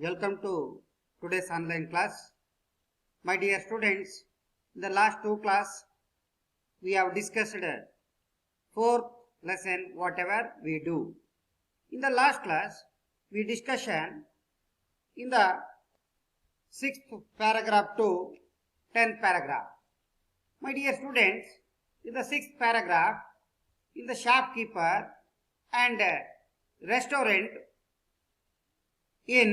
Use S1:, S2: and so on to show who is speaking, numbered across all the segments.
S1: Welcome to today's online class. My dear students, in the last two class we have discussed fourth lesson whatever we do. In the last class we discussion in the 6th paragraph to 10th paragraph. My dear students, in the 6th paragraph, in the shopkeeper and restaurant in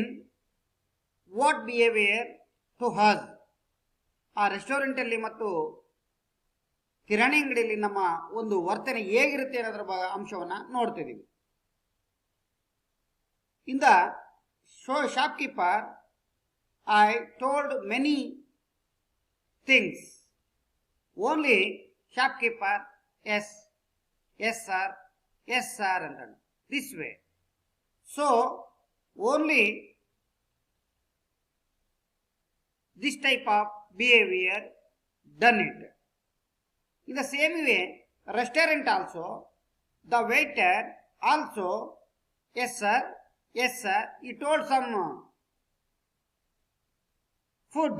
S1: what behavior to us. ಆ restaurant ಅಲ್ಲಿ ಮತ್ತು ಕಿರಾಣಿ ಅಂಗಡಿಯಲ್ಲಿ ನಮ್ಮ ಒಂದು ವರ್ತನೆ ಹೇಗಿರುತ್ತೆ ಅನ್ನೋದ್ರ ಅಂಶವನ್ನ ನೋಡ್ತಿದ್ದೀವಿ. In the shopkeeper I told many things. Only shopkeeper yes yes sir yes sir ಅಂತ this way. So only this type of behavior done it. In the same way, restaurant also, the waiter also, yes sir, he told some food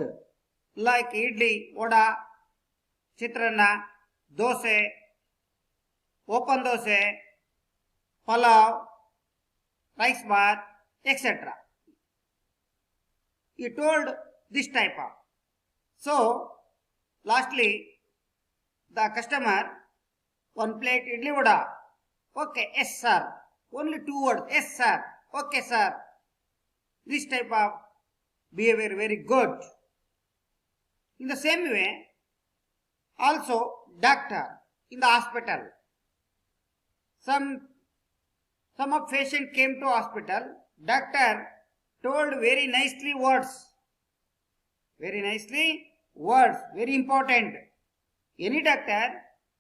S1: like idli, vada, chitrana, dose, open dose, palav, rice bath, etc. He told this type of. So, lastly, the customer, one plate idli vada. Okay, yes sir. Only two words, yes sir. Okay sir. This type of behavior very good. In the same way, also doctor in the hospital. Some of patient came to hospital. Doctor told very nicely words. Very nicely words, very important. Any doctor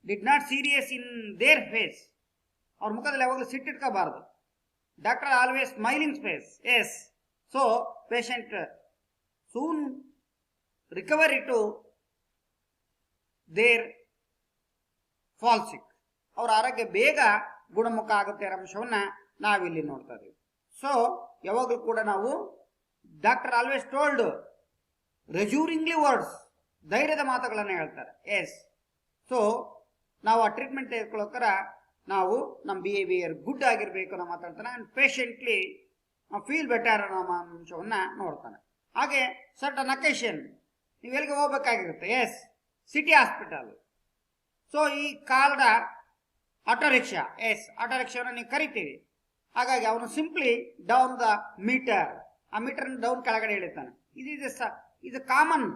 S1: did not serious in their face. Our mukadalli yavaglu sittitkabaradu. Doctor always smiling face. Yes. So patient soon recovery to their fall sick. ಅವರ ಆರೋಗ್ಯ ಬೇಗ ಗುಣಮುಖ ಆಗುತ್ತೆ ಅನ್ನೋ ಅಂಶವನ್ನ ನಾವಿಲ್ಲಿ ನೋಡ್ತಾ ಇದ್ದೀವಿ. ಸೊ ಯಾವಾಗಲೂ ಕೂಡ ನಾವು ಡಾಕ್ಟರ್ ಆಲ್ವೇಸ್ ಟೋಲ್ಡ್ ರೆಜ್ಯೂರಿಂಗ್ಲಿ ವರ್ಡ್ಸ್, ಧೈರ್ಯದ ಮಾತುಗಳನ್ನು ಹೇಳ್ತಾರೆ. ಎಸ್. ಸೊ ನಾವು ಆ ಟ್ರೀಟ್ಮೆಂಟ್ ತೆಗೆದುಕೊಳ್ಳೋಕರ ನಾವು ನಮ್ಮ ಬಿಹೇವಿಯರ್ ಗುಡ್ ಆಗಿರಬೇಕು ಅನ್ನೋ ಮಾತಾಡ್ತಾನೆ. ಆ್ಯಂಡ್ ಪೇಷಂಟ್ಲಿ ಫೀಲ್ ಬೆಟರ್ ಅನ್ನೋ ಅಂಶವನ್ನು ನೋಡ್ತಾನೆ. ಹಾಗೆ ಸರ್ಟನ್ ಅಕೇಶನ್ ನೀವು ಎಲ್ಲಿಗೆ ಹೋಗ್ಬೇಕಾಗಿರುತ್ತೆ. Yes, city hospital. ಸೊ ಈ ಕಾಲ್ದ ಆಟೋ ರಿಕ್ಷಾ. ಎಸ್, ಆಟೋ ರಿಕ್ಷಾವನ್ನು ನೀವು ಕರಿತೀವಿ. ಹಾಗಾಗಿ ಅವನು ಸಿಂಪ್ಲಿ ಡೌನ್ ದ ಮೀಟರ್, ಆ ಮೀಟರ್ ಡೌನ್ ಕೆಳಗಡೆ ಇಳಿತಾನೆ. ಇದು ಕಾಮನ್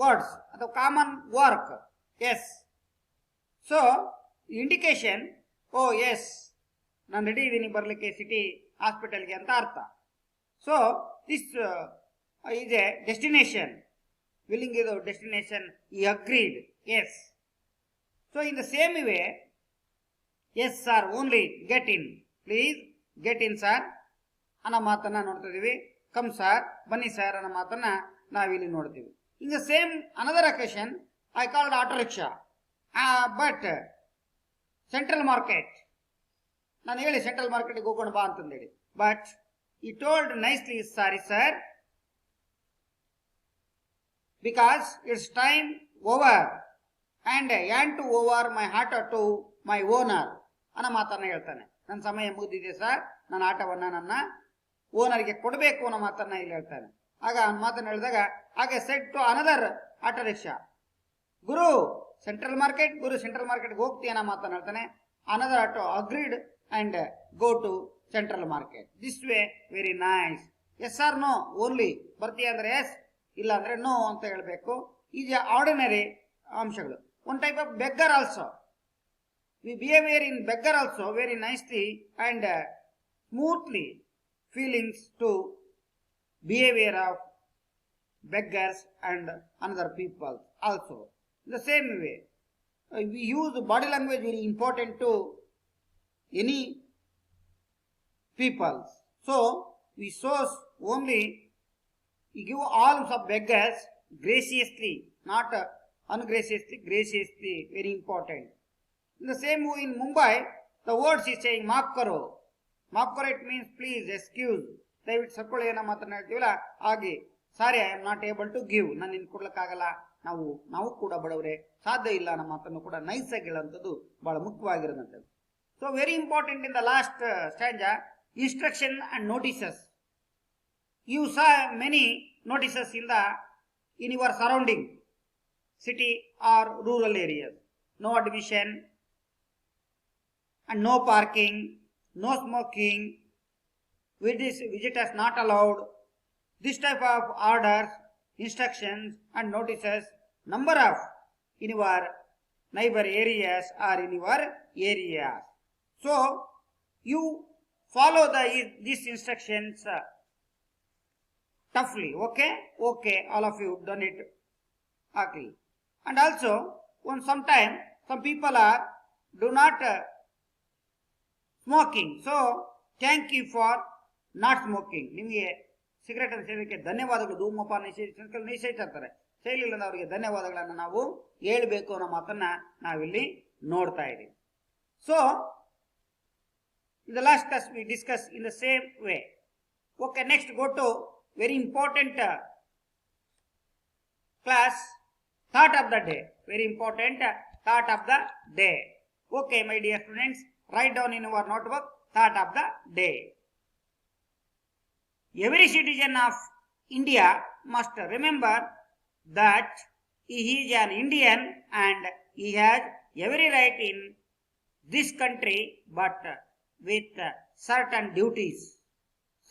S1: ವರ್ಡ್ಸ್ ಅಥವಾ common work. Yes. So indication, oh yes ನಾನು ರೆಡಿ ಇದ್ದೀನಿ ಬರಲಿಕ್ಕೆ ಸಿಟಿ ಹಾಸ್ಪಿಟಲ್ಗೆ ಅಂತ ಅರ್ಥ. So this is a destination. Willing ಇದು destination. He agreed. Yes. So in the same way, yes sir, only get in, please get in sir ಅನ್ನೋ ಮಾತನ್ನ ನೋಡ್ತಾ ಇದೀವಿ. ಕಮ್ ಸರ್, ಬನ್ನಿ ಸರ್ ಅನ್ನೋ ಮಾತನ್ನ ನಾವಿಲ್ಲಿ ನೋಡ್ತೀವಿ. In the same another occasion I called auto rickshaw, but central market, ನಾನು ಹೇಳಿ ಸೆಂಟ್ರಲ್ ಮಾರ್ಕೆಟ್ಗೆ ಹೋಗೋಣ ಬಾ ಅಂತಂದೇಳಿ. But he told nicely, sorry sir, because it's time over and and to over my auto to my owner ಅನ್ನೋ ಮಾತನ್ನ ಹೇಳ್ತಾನೆ. ನನ್ನ ಸಮಯ ಮುಗಿದಿದೆ ಸರ್, ನನ್ನ ಆಟೋವನ್ನ ನನ್ನ ಓನರ್ಗೆ ಕೊಡಬೇಕು ಅನ್ನೋ ಮಾತನ್ನ ಇಲ್ಲಿ ಹೇಳ್ತಾನೆ. ಆಗ ಆ ಮಾತನ್ನು ಹೇಳಿದಾಗ ಹಾಗೆ said to another auto rickshaw, ಗುರು ಸೆಂಟ್ರಲ್ ಮಾರ್ಕೆಟ್, ಗುರು ಸೆಂಟ್ರಲ್ ಮಾರ್ಕೆಟ್ಗೆ ಹೋಗ್ತೀಯ ಅನ್ನೋ ಮಾತನ್ನು ಹೇಳ್ತಾನೆ. Another auto agreed and go to central market. This way very nice. Yes or no only, ಬರ್ತೀಯ ಅಂದ್ರೆ ಎಸ್, ಇಲ್ಲ ಅಂದ್ರೆ ನೋ ಅಂತ ಹೇಳಬೇಕು. ಈಸ್ ಆರ್ಡಿನರಿ ಅಂಶಗಳು. One type of beggar also. We behaviour in beggar also very nicely and smoothly feelings to behavior of beggars and another people also. In the same way, we use body language very important to any people. So we show only, we give alms of beggars graciously, not ungraciously, graciously, very important. In the same way in Mumbai, the words is saying maaf karo. Maaf karo, it means please, excuse, ದಯವಿಟ್ಟು ಸರ್ಕೊಳ್ಳಿ ಏನೋ ಮಾತನ್ನ ಹೇಳ್ತೀವಲ್ಲ ಹಾಗೆ sorry I am not able to give, ನಾನು ನಿನ್ ಕೊಡ್ಲಿಕ್ಕಾಗಲ್ಲ, ನಾವು ಕೂಡ ಬಡವರೇ, ಸಾಧ್ಯ ಇಲ್ಲ ನಮ್ಮ ಮಾತನ್ನು ಕೂಡ ನೈಸ್ ಆಗಿ ಹೇಳುವಂಥದ್ದು ಬಹಳ ಮುಖ್ಯವಾಗಿರೋದಂಥದ್ದು. So very important in the last stanza, instruction and notices. You saw many notices in your surrounding, city or rural areas. No admission and no parking, no smoking, visitors not allowed. This type of orders, instructions and notices number of in your neighbor areas or in your areas. So you follow these instructions toughly. Okay, all of you done it. Okay. And also sometime some people do not smoking, so thank you for not smoking. ನಿಮಗೆ cigarette ಅನ್ನು ಸೇದಕ್ಕೆ ಧನ್ಯವಾದಗಳು, ಧೂಮಪಾನ ನಿಷೇಧಿಸಿರ್ತಾರೆ, ಸೇಲಿಲ್ಲ ಅವರಿಗೆ ಧನ್ಯವಾದಗಳನ್ನು ನಾವು ಹೇಳ್ಬೇಕು ಅನ್ನೋ ಮಾತನ್ನ ನಾವಿಲ್ಲಿ ನೋಡ್ತಾ ಇದ್ದೀವಿ. So in the last class we discuss in the same way. Okay, next go to very important class, thought of the day. Very important thought of the day. Okay, my dear students, write down in your notebook thought of the day. Every citizen of India must remember that he is an Indian and he has every right in this country, but with certain duties.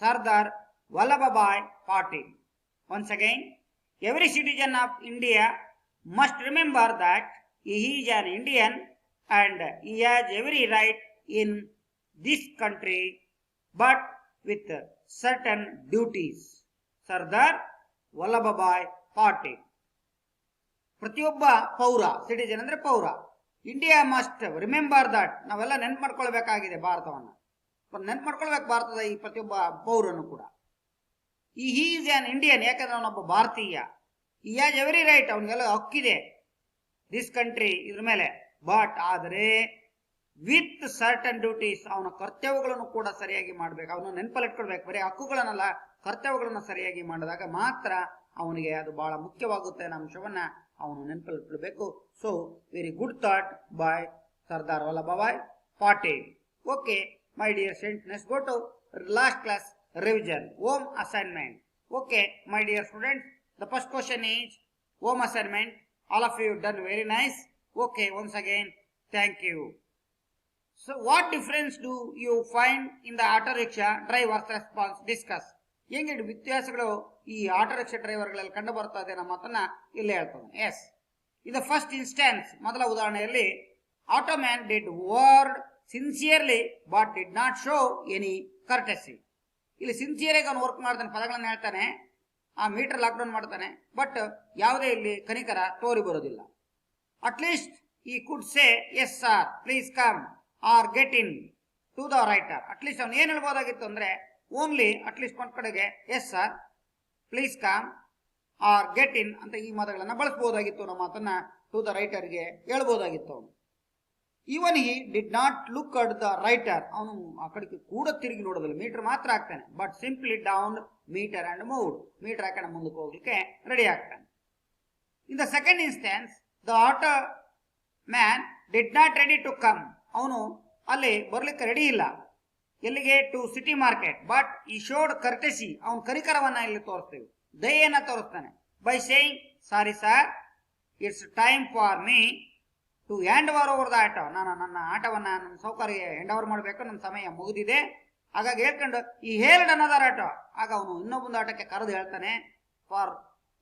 S1: Sardar Vallabhbhai Patil. Once again, every citizen of India must remember that he is an Indian and he has every right in this country, but with certain duties. Sardar Vallabhbhai Patil. ಪ್ರತಿಯೊಬ್ಬ ಪೌರ, citizen ಅಂದ್ರೆ ಪೌರ, India must remember that, ನಾವೆಲ್ಲ ನೆನ್ಪು ಮಾಡ್ಕೊಳ್ಬೇಕಾಗಿದೆ ಭಾರತವನ್ನು, ನೆನ್ಪು ಮಾಡ್ಕೊಳ್ಬೇಕು ಭಾರತದ ಈ ಪ್ರತಿಯೊಬ್ಬ ಪೌರನು ಕೂಡ. ಈ ಈಸ್ ಆನ್ ಇಂಡಿಯನ್, ಯಾಕಂದ್ರೆ ಅವನೊಬ್ಬ ಭಾರತೀಯ. ಈ ಹ್ಯಾಸ್ ಎವರಿ ರೈಟ್, ಅವನಿಗೆಲ್ಲ ಹಕ್ಕಿದೆ ದಿಸ್ ಕಂಟ್ರಿ ಇದ್ರ ಮೇಲೆ, ಬಟ್ ಆದರೆ ವಿತ್ ಸರ್ಟನ್ ಡ್ಯೂಟೀಸ್, ಅವನ ಕರ್ತವ್ಯಗಳನ್ನು ಕೂಡ ಸರಿಯಾಗಿ ಮಾಡ್ಬೇಕು. ಅವನು ನೆನಪಲ್ಲಿ ಇಟ್ಕೊಳ್ಬೇಕು, ಬರೀ ಹಕ್ಕುಗಳನ್ನಲ್ಲ ಕರ್ತವ್ಯಗಳನ್ನು ಸರಿಯಾಗಿ ಮಾಡಿದಾಗ ಮಾತ್ರ ಅವನಿಗೆ ಅದು ಬಹಳ ಮುಖ್ಯವಾಗುತ್ತೆ ಅನ್ನೋ ಅಂಶವನ್ನ ಅವನು ನೆನಪಲ್ಲಿ ಇಟ್ಕೊಳ್ಬೇಕು. So very good thought by Sardar Vallabhbhai Patil. Okay my dear students, next go to last class revision, home assignment. Okay, my dear students, the first question is home assignment. All of you done very nice. Okay, once again, thank you. So what difference do you find in the auto rickshaw driver's response? Discuss. ಹೆಂಗೆ ವ್ಯತ್ಯಾಸಗಳು ಈ auto rickshaw ಡ್ರೈವರ್ಗಳಲ್ಲಿ ಕಂಡು ಬರ್ತಾ ಇದೆ ನಮ್ಮ ಮಾತನ್ನ ಇಲ್ಲಿ ಹೇಳ್ತಾನೆ. Yes, in the first instance, ಮೊದಲ ಉದಾಹರಣೆಯಲ್ಲಿ, auto man did word sincerely but did not show any courtesy. ಇಲ್ಲಿ ಸಿನ್ಸಿಯರಾಗಿ ಅವನು ವರ್ಕ್ ಮಾಡ್ತಾನೆ, ಪದಗಳನ್ನು ಹೇಳ್ತಾನೆ, ಆ ಮೀಟರ್ ಲಾಕ್ಡೌನ್ ಮಾಡ್ತಾನೆ, ಬಟ್ ಯಾವುದೇ ಇಲ್ಲಿ ಕನಿಕರ ತೋರಿ ಬರೋದಿಲ್ಲ. At least he could say yes sir please come or get in to the writer. At least ಅವ್ನು ಏನ್ ಹೇಳ್ಬೋದಾಗಿತ್ತು ಅಂದ್ರೆ, ಓನ್ಲಿ ಅಟ್ಲೀಸ್ಟ್ ಒಂದ್ ಕಡೆಗೆ yes sir please come or get in ಅಂತ ಈ ಪದಗಳನ್ನ ಬಳಸಬಹುದಾಗಿತ್ತು, ನಮ್ಮ ಮಾತನ್ನ ಟು ದ ರೈಟರ್ಗೆ ಹೇಳ್ಬೋದಾಗಿತ್ತು ಅವನು. Even he did not look at the writer, ಅವನು ಆ ಕಡೆಗೆ ಕೂಡ ತಿರುಗಿ ನೋಡೋದಿಲ್ಲ, ಮೀಟರ್ ಮಾತ್ರ ಹಾಕ್ತಾನೆ, but simply down meter and moved, meter ಹಾಕೋಣ ಮುಂದಕ್ಕೆ ಹೋಗ್ಲಿಕ್ಕೆ ರೆಡಿ ಆಗ್ತಾನೆ. In the second instance, the auto man did not ready to come, ಅವನು ಅಲ್ಲಿ ಬರ್ಲಿಕ್ಕೆ ರೆಡಿ ಇಲ್ಲ, ಎಲ್ಲಿಗೆ, to city market, but he showed courtesy, ಅವನ ಕರಿಕರವನ್ನ ಇಲ್ಲಿ ತೋರಿಸ್ತೇವೆ, ದಯೆಯನ್ನ ತೋರಿಸ್ತಾನೆ, by saying sorry sir it's time for me to hand over the auto, ನಾನು ನನ್ನ ಆಟವನ್ನ ನನ್ನ ಸೌಕರ್ಯ ಹ್ಯಾಂಡ್ ಓವರ್ ಮಾಡಬೇಕು, ನನ್ನ ಸಮಯ ಮುಗಿದಿದೆ, ಹಾಗಾಗಿ ಹೇಳ್ಕೊಂಡು ಈ ಹೇಲ್ಡ್ ಅನ್ನೋದರ ಆಟೋ, ಆಗ ಅವನು ಇನ್ನೊಬ್ಬೊಂದು ಆಟಕ್ಕೆ ಕರೆದು ಹೇಳ್ತಾನೆ ಫಾರ್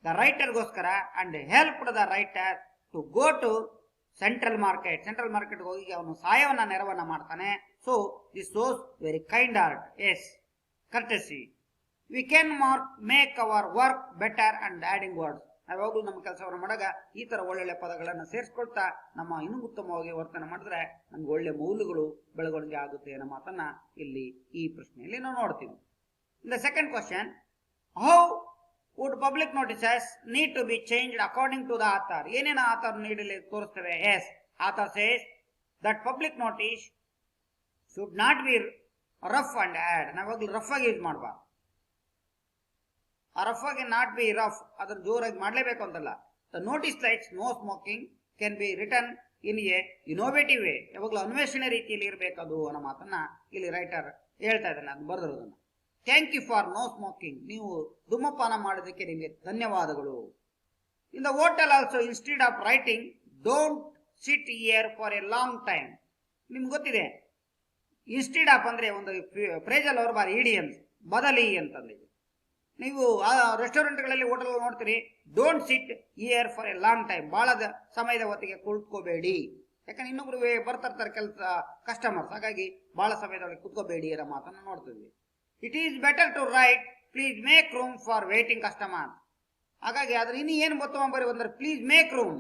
S1: ದ ರೈಟರ್ಗೋಸ್ಕರ, and help the writer to go to central market, central market ಹೋಗಿ ಅವನು ಸಹಾಯವನ್ನ ನೆರವನ್ನ ಮಾಡ್ತಾನೆ. So this shows very kind heart. Yes, courtesy. We can make our work better and adding words. ಯಾವಾಗಲೂ ನಮ್ಮ ಕೆಲಸವನ್ನು ಮಾಡಾಗ ಈ ತರ ಒಳ್ಳೊಳ್ಳೆ ಪದಗಳನ್ನು ಸೇರಿಸ್ಕೊಳ್ತಾ ನಮ್ಮ ಇನ್ನೂ ಉತ್ತಮವಾಗಿ ವರ್ತನೆ ಮಾಡಿದ್ರೆ ನಮ್ಗೆ ಒಳ್ಳೆ ಮೌಲ್ಯಗಳು ಬೆಳವಣಿಗೆ ಆಗುತ್ತೆ ಅನ್ನೋ ಮಾತನ್ನ ಇಲ್ಲಿ ಈ ಪ್ರಶ್ನೆಯಲ್ಲಿ ನಾವು ನೋಡ್ತೀವಿ. In the second question, how would public notices need to be changed according to the author? ಏನೇನು ಆಥರ್ ನೀಡಲಿ ತೋರಿಸ್ತೇವೆ. Yes, author says that public notice should not be rough and odd. ನಾವಾಗಲೂ ರಫ್ ಆಗಿ ಯೂಸ್ ಮಾಡಬಾರ್ದು. Rough ಆಗಿ not be rough, ಅದ್ರ ಜೋರಾಗಿ ಮಾಡಲೇಬೇಕು ಅಂತಲ್ಲ. The notice lights no smoking can be written in a innovative way, ಯಾವಾಗಲೂ ಅನ್ವೇಷಣೆ ರೀತಿಯಲ್ಲಿ ಇರಬೇಕದು ಅನ್ನೋ ಮಾತನ್ನ ಇಲ್ಲಿ ರೈಟರ್ ಹೇಳ್ತಾ ಇದ್ದಾನೆ, ಅದು ಬರೆದಿರೋದನ್ನ. Thank you for no smoking, ನೀವು ಧೂಮಪಾನ ಮಾಡೋದಕ್ಕೆ ನಿಮಗೆ ಧನ್ಯವಾದಗಳು. In the hotel also instead of writing don't sit here for a long time. ನಿಮ್ಗೆ ಗೊತ್ತಿದೆ ಇನ್ಸ್ಟೆಡ್ ಆಫ್ ಅಂದ್ರೆ ಒಂದು ಫ್ರೇಜಲ್ಲಿ ಅವರು ಬಾರಿ ಇಡಿಯಮ್ಸ್ ಬದಲಿ ಅಂತಂದ್ರೆ, ನೀವು ಆ ರೆಸ್ಟೋರೆಂಟ್ಗಳಲ್ಲಿ ಹೋಟೆಲ್ ನೋಡ್ತೀರಿ, don't sit here for a long time, ಬಹಳ ಸಮಯದ ಹೊತ್ತಿಗೆ ಕುಳಿತುಕೋಬೇಡಿ. ಯಾಕಂದ್ರೆ ಇನ್ನೊಬ್ರು ಬರ್ತಾ ಇರ್ತಾರೆ ಕೆಲಸ ಕಸ್ಟಮರ್ಸ್, ಹಾಗಾಗಿ ಬಹಳ ಸಮಯದೊಳಗೆ ಕುತ್ಕೋಬೇಡಿ ಅನ್ನೋ ಮಾತನ್ನು ನೋಡ್ತೀವಿ. It is better to write please make room for waiting customer. ಹಾಗಾಗಿ ಅದ್ರ ಇನ್ನು ಏನು ಬರಿ ಅಂದ್ರೆ ಪ್ಲೀಸ್ ಮೇಕ್ ರೂಮ್,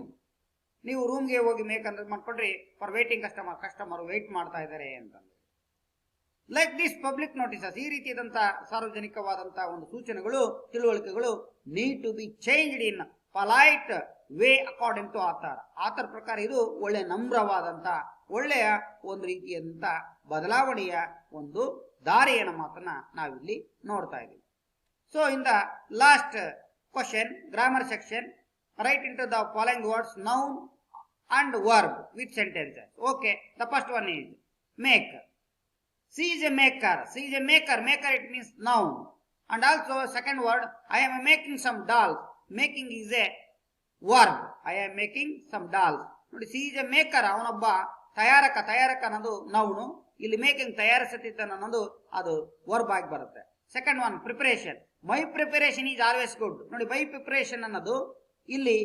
S1: ನೀವು ರೂಮ್ಗೆ ಹೋಗಿ ಮೇಕ್ ಅಂದ್ರೆ ಮಾಡ್ಕೊಂಡ್ರಿ ಫಾರ್ ವೇಟಿಂಗ್ ಕಸ್ಟಮರ್ ವೇಟ್ ಮಾಡ್ತಾ ಇದ್ದಾರೆ ಅಂತಂದ್ರೆ. ಲೈಕ್ ದಿಸ್ ಪಬ್ಲಿಕ್ ನೋಟಿಸಸ್, ಈ ರೀತಿಯಾದಂಥ ಸಾರ್ವಜನಿಕವಾದಂತಹ ಒಂದು ಸೂಚನೆಗಳು ತಿಳುವಳಿಕೆಗಳು need to be changed in polite way according to author ಪ್ರಕಾರ ಇದು ಒಳ್ಳೆ ನಮ್ರವಾದಂತ ಒಳ್ಳೆಯ ಒಂದು ರೀತಿಯಾದಂಥ ಬದಲಾವಣೆಯ ಒಂದು ದಾರಿಯ ಮಾತನ್ನ ನಾವಿಲ್ಲಿ ನೋಡ್ತಾ ಇದ್ದೀವಿ. So in the last question grammar section, write in to the following words noun and verb with sentences. Okay, the first one is make. She is a maker. She is a maker. Maker, it means noun. And also second word, I am making some dolls. Making is a verb. I am making some dolls. ನೋಡಿ, she is a maker, ಅವನೊಬ್ಬ ತಯಾರಕ. ತಯಾರಕ ಅನ್ನೋದು noun, ಇಲ್ಲಿ making ತಯಾರಿಸುತ್ತಿದ್ದಾನೆ ಅನ್ನೋದು ಅದು verb ಆಗಿ ಬರುತ್ತೆ. Second one preparation. My preparation is always good. ನೋಡಿ, ಮೈ ಪ್ರಿಪರೇಷನ್ ಅನ್ನೋದು ಇಲ್ಲಿ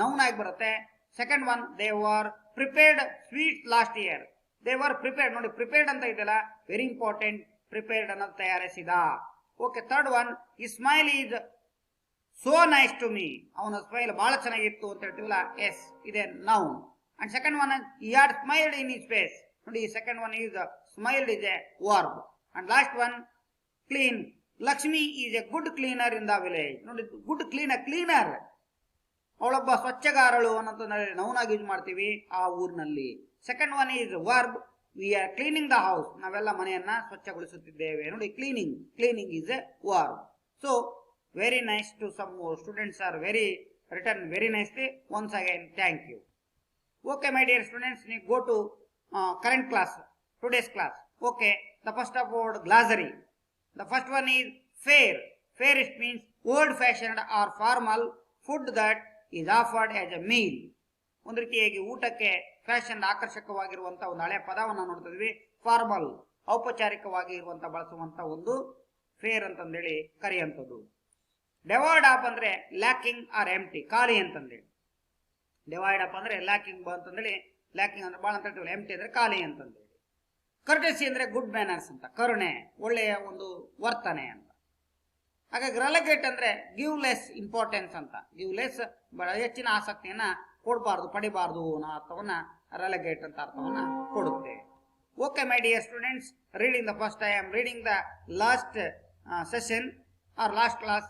S1: ನೌನ್ ಆಗಿ ಬರುತ್ತೆ. Second one, they were prepared sweet last year. They were prepared. ನೋಡಿ, ಪ್ರಿಪೇರ್ಡ್ ಅಂತ ಇದೆಯಲ್ಲ, ವೆರಿ ಇಂಪಾರ್ಟೆಂಟ್. ಪ್ರಿಪೇರ್ಡ್ ಅನ್ನೋದು ತಯಾರಿಸಿದ. Okay, third one, he smile is so nice to me. ಅವನ ಸ್ಮೈಲ್ ಬಹಳ ಚೆನ್ನಾಗಿತ್ತು ಅಂತ ಹೇಳ್ತೀವಲ್ಲ, ಎಸ್ ಇದೆ noun. And second one, he are smiled in his face. ನೋಡಿ, second one is smiled is a verb. And last one, clean. Lakshmi is a good cleaner in the village. ನೋಡಿ, good cleaner, ಅವಳೊಬ್ಬ ಸ್ವಚ್ಛಗಾರಳು ಅನ್ನೋದು noun ಆಗಿ use ಮಾಡ್ತೀವಿ ಆ ಊರಿನಲ್ಲಿ. Second one is verb, we are cleaning the house. ನಾವೆಲ್ಲ ಮನೆಯನ್ನ ಸ್ವಚ್ಛಗೊಳಿಸುತ್ತಿದ್ದೇವೆ. ನೋಡಿ, cleaning is a verb. So very nice to some students are very return very nicely. Once again thank you. Okay my dear students, ನೀವು go to current class, today's class. Okay, the first of word glossary. The first one is fare. Fare it means old fashioned or formal food that is offered as a meal. ಒಂದು ರೀತಿಯಾಗಿ ಊಟಕ್ಕೆ fashion ಆಕರ್ಷಕವಾಗಿರುವಂತಹ ಒಂದು ಹಳೆಯ ಪದವನ್ನು ನೋಡ್ತಿದ್ವಿ. Formal, ಔಪಚಾರಿಕವಾಗಿ ಇರುವಂತ ಬಳಸುವಂತ ಒಂದು ಫೇರ್ ಅಂತಂದೇಳಿ ಕರೆಯುವಂಥದ್ದು. ಡೆವೈಡ್ ಅಪ್ ಅಂದ್ರೆ ಲ್ಯಾಕಿಂಗ್ ಆರ್ ಎಂಟಿ, ಖಾಲಿ ಅಂತಂದೇಳಿ. ಡಿವೈಡ್ ಅಪ್ ಅಂದ್ರೆ ಲ್ಯಾಕಿಂಗ್ ಅಂತಂದೇಳಿ, ಲ್ಯಾಕಿಂಗ್ ಅಂದ್ರೆ ಬಾಳ ಅಂತ ಹೇಳ್ತೀವಿ, ಎಂಟಿ ಅಂದ್ರೆ ಖಾಲಿ ಅಂತಂದೇಳಿ. ಕರ್ಟೆಸಿ ಅಂದ್ರೆ ಗುಡ್ ಮ್ಯಾನರ್ಸ್ ಅಂತ, ಕರುಣೆ, ಒಳ್ಳೆಯ ಒಂದು ವರ್ತನೆ ಅಂತ. ಹಾಗಾಗಿ ರೆಲೆಗೇಟ್ ಅಂದ್ರೆ ಗಿವ್ ಲೆಸ್ ಇಂಪಾರ್ಟೆನ್ಸ್ ಅಂತ, ಗಿವ್ ಲೆಸ್ ಹೆಚ್ಚಿನ ಆಸಕ್ತಿಯನ್ನ ಕೊಡಬಾರ್ದು, ಪಡಿಬಾರ್ದು ಅನ್ನೋ ಅರ್ಥವನ್ನ ರೆಲೆಗೇಟ್ ಅಂತ ಅರ್ಥವನ್ನ ಕೊಡುತ್ತೆ. Okay my dear students, reading the first, I am reading the last session or last class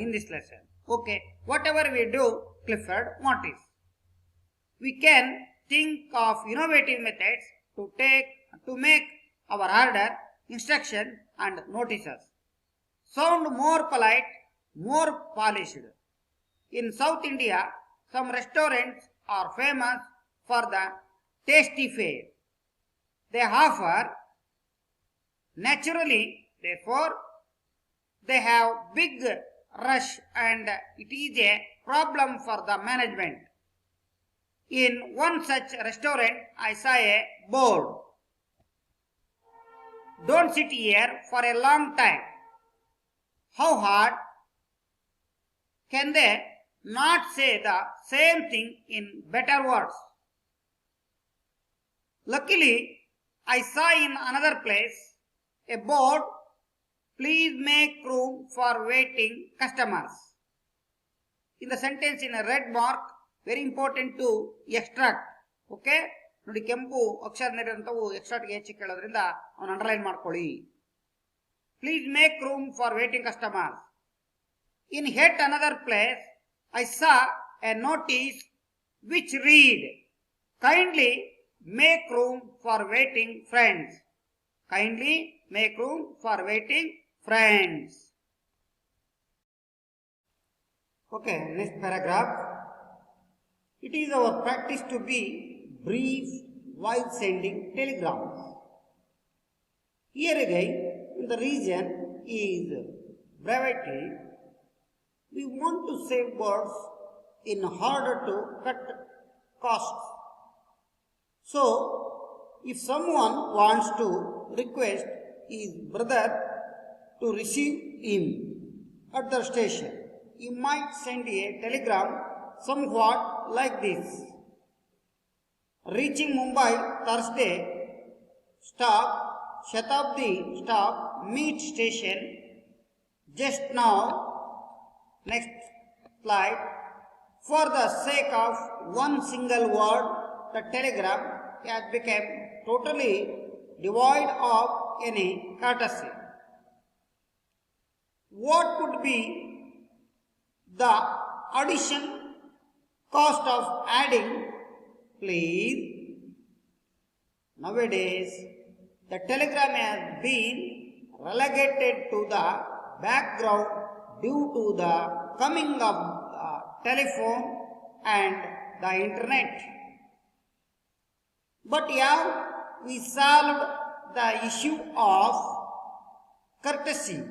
S1: in this lesson. Okay, whatever we do, Clifford noticed, we can think of innovative methods to make our order, instruction and notices sound more polite, more polished. In South India, some restaurants are famous for the tasty fare they offer. Naturally, therefore, they have big rush and it is a problem for the management. In one such restaurant, I saw a board, "Don't sit here for a long time." How hard can they not say the same thing in better words? Luckily, I saw in another place a board, "Please make room for waiting customers." In the sentence in a red mark, very important to extract. Okay, ನೋಡಿ, ಕೆಂಪು ಅಕ್ಷರ ನೀಡಿದಂಥವು ಎಕ್ಸ್ಟ್ರಾಟ್ಗೆ ಹೆಚ್ಚು ಕೇಳೋದ್ರಿಂದ ಅವನು underline ಮಾಡ್ಕೊಳ್ಳಿ. Please make room for waiting customers. In yet another place, I saw a notice which read, "Kindly make room for waiting friends." Kindly make room for waiting friends. Okay, next paragraph. It is our practice to be brief while sending telegrams. Here again, the reason is brevity. We want to save words in order to cut costs. So, if someone wants to request his brother to receive him at the station, he might send a telegram somewhat like this. Reaching Mumbai Thursday, stop, Shatabdi stop, meet station, just now. Next slide. For the sake of one single word, the telegram has become totally devoid of any courtesy. What could be the addition cost of adding please? Nowadays, the telegram has been relegated to the background due to the coming of the telephone and the internet. But have we solved the issue of courtesy?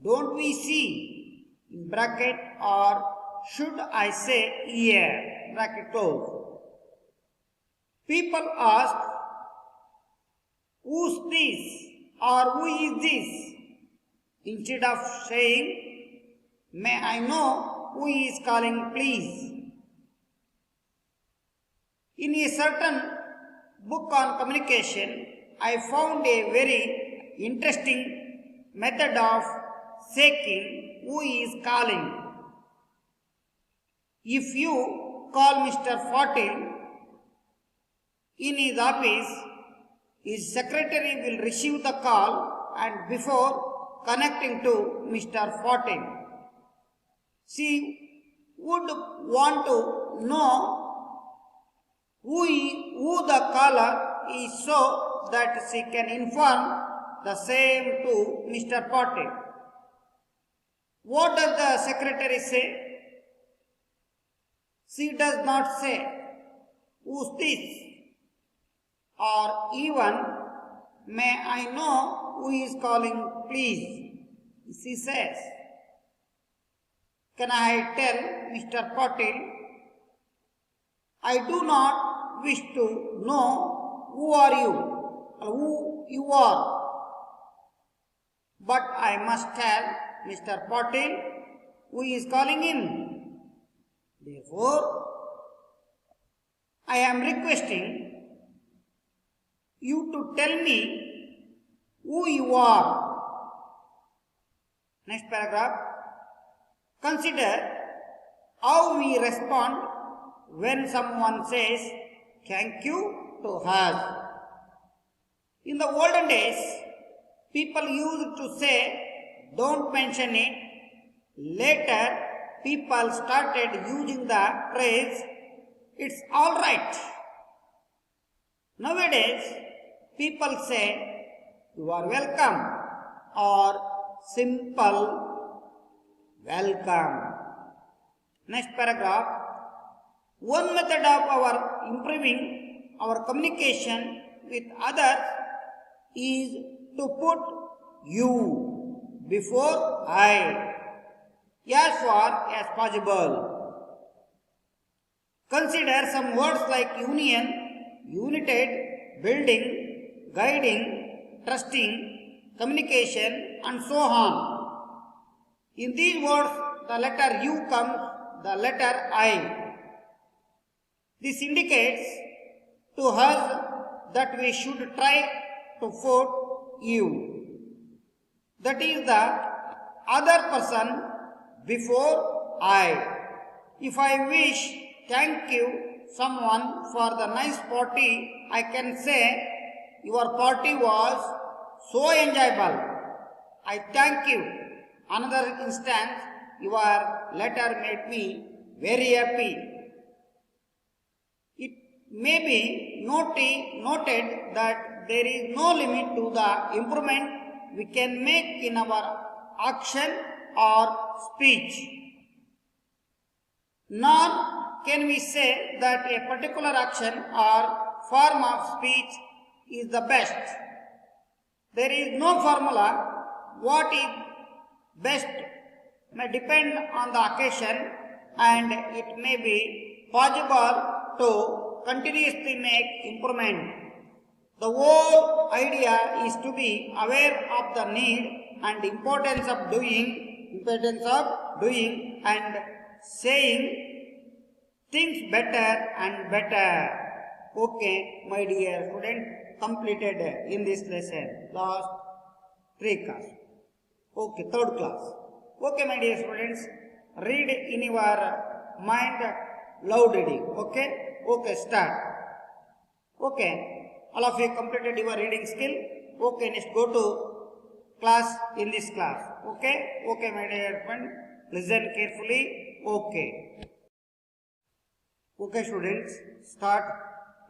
S1: Don't we see in bracket, or should I say here, bracket close. People ask, who's this or who is this? Instead of saying, may I know who is calling please? In a certain book on communication, I found a very interesting method of checking who is calling. If you call Mr. Patil in his office, his secretary will receive the call and before connecting to Mr. Patil, she would want to know who the caller is so that she can inform the same to Mr. Patil. What does the secretary say? She does not say, who's this? Or even, may I know who is calling please? She says, can I tell Mr. Patil? I do not wish to know who are you or who you are, but I must tell Mr. Patil who is calling in. Therefore, I am requesting you to tell me who you are. Next paragraph. Consider how we respond when someone says thank you to us. In the olden days, people used to say don't mention it. Later, people started using the phrase it's alright. Nowadays, people say you are welcome or simple welcome. Next paragraph. One method of our improving our communication with others is to put you before I as far as possible. Consider some words like union, united, building, guiding, trusting, communication and so on. In these words, the letter U comes the letter I. This indicates to us that we should try to put you, that is the other person, before I. If I wish thank you someone for the nice party, I can say your party was so enjoyable. I thank you. Another instance, your letter made me very happy. It may be noted that there is no limit to the improvement we can make in our action or speech. nor can we say that a particular action or form of speech is the best. There is no formula. What is best may depend on the occasion, and it may be possible to continuously make improvement. The whole idea is to be aware of the need and importance of doing and saying things better and better. Okay, my dear student, completed in this lesson last 3 class. Okay, 3rd class. Okay, my dear students, read in your mind loud reading. Okay, start. Okay, all of you completed your reading skill. Okay, next go to class in this class. Okay, my dear friend, listen carefully. Okay, students, start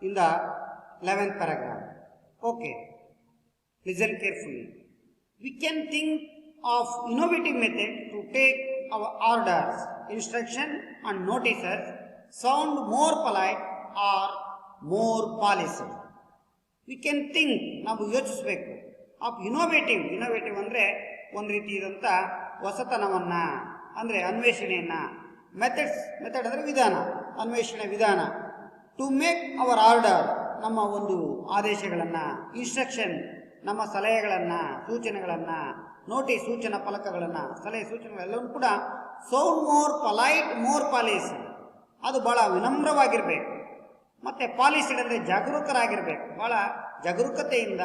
S1: in the 11th paragraph. Okay, listen carefully. We can think of innovative method to take our orders, instruction and notices sound more polite or more polished. We can think, ನಾವು ಯೋಚಿಸಬೇಕು, of innovative ಅಂದರೆ ಒಂದು ರೀತಿಯಾದಂಥ ಹೊಸತನವನ್ನ, ಅಂದರೆ ಅನ್ವೇಷಣೆಯನ್ನ. Method ಅಂದರೆ ವಿಧಾನ, ಅನ್ವೇಷಣೆ ವಿಧಾನ. ಟು ಮೇಕ್ ಅವರ್ ಆರ್ಡರ್, ನಮ್ಮ ಒಂದು ಆದೇಶಗಳನ್ನು, ಇನ್ಸ್ಟ್ರಕ್ಷನ್ ನಮ್ಮ ಸಲಹೆಗಳನ್ನು, ಸೂಚನೆಗಳನ್ನು, ನೋಟಿಸ್ ಸೂಚನಾ ಫಲಕಗಳನ್ನು, ಸಲಹೆ ಸೂಚನೆಗಳೆಲ್ಲವೂ ಕೂಡ sound more polite more polish, ಅದು ಭಾಳ ವಿನಮ್ರವಾಗಿರಬೇಕು. ಮತ್ತು ಪಾಲಿಸ್ಡ್ ಅಂದರೆ ಜಾಗರೂಕರಾಗಿರಬೇಕು, ಭಾಳ ಜಾಗರೂಕತೆಯಿಂದ,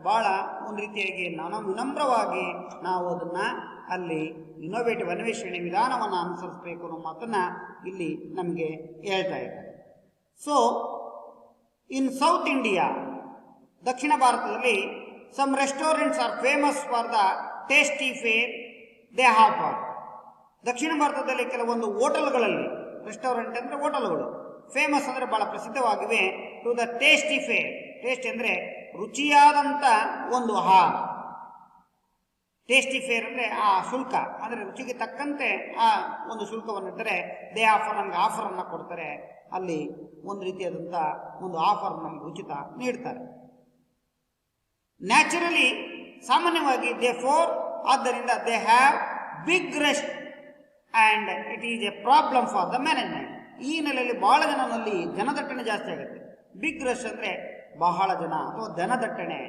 S1: ಭಾಳ ಒಂದು ರೀತಿಯಾಗಿ ವಿನಮ್ರವಾಗಿ ನಾವು ಅದನ್ನು ಅಲ್ಲಿ ಇನೋವೇಟಿವ್ ಅನ್ವೇಷಣೆ ವಿಧಾನವನ್ನು ಅನುಸರಿಸಬೇಕು ಅನ್ನೋ ಮಾತನ್ನು ಇಲ್ಲಿ ನಮಗೆ ಹೇಳ್ತಾ ಇದ್ದಾರೆ. ಸೊ ಇನ್ ಸೌತ್ ಇಂಡಿಯಾ, ದಕ್ಷಿಣ ಭಾರತದಲ್ಲಿ, some restaurants are famous for the tasty fare they offer. ದಕ್ಷಿಣ ಭಾರತದಲ್ಲಿ ಕೆಲವೊಂದು ಹೋಟೆಲ್ಗಳಲ್ಲಿ, ರೆಸ್ಟೋರೆಂಟ್ ಅಂದರೆ ಹೋಟೆಲ್ಗಳು, ಫೇಮಸ್ ಅಂದರೆ ಭಾಳ ಪ್ರಸಿದ್ಧವಾಗಿವೆ. To the tasty fare, taste ಅಂದರೆ ರುಚಿಯಾದಂಥ ಒಂದು ಆಹಾರ. ಟೇಸ್ಟಿ ಫೇರ್ ಅಂದರೆ ಆ ಶುಲ್ಕ, ಅಂದರೆ ರುಚಿಗೆ ತಕ್ಕಂತೆ ಆ ಒಂದು ಶುಲ್ಕವನ್ನು ಇಟ್ಟರೆ, ದೇ ಆಫರ್, ನಮಗೆ ಆಫರನ್ನು ಕೊಡ್ತಾರೆ. ಅಲ್ಲಿ ಒಂದು ರೀತಿಯಾದಂಥ ಒಂದು ಆಫರ್ ನಮಗೆ ಉಚಿತ ನೀಡ್ತಾರೆ. ನ್ಯಾಚುರಲಿ, ಸಾಮಾನ್ಯವಾಗಿ, ದೇ ಫೋರ್, ಆದ್ದರಿಂದ they have big rush and it is A problem for the management. ಈ ನೆಲೆಯಲ್ಲಿ ಬಹಳ ಜನರಲ್ಲಿ ಜನದಟ್ಟಣೆ ಜಾಸ್ತಿ ಆಗುತ್ತೆ. ಬಿಗ್ ರಶ್ ಅಂದರೆ ಬಹಳ ಜನ ಅಥವಾ ಜನದಟ್ಟಣೆ.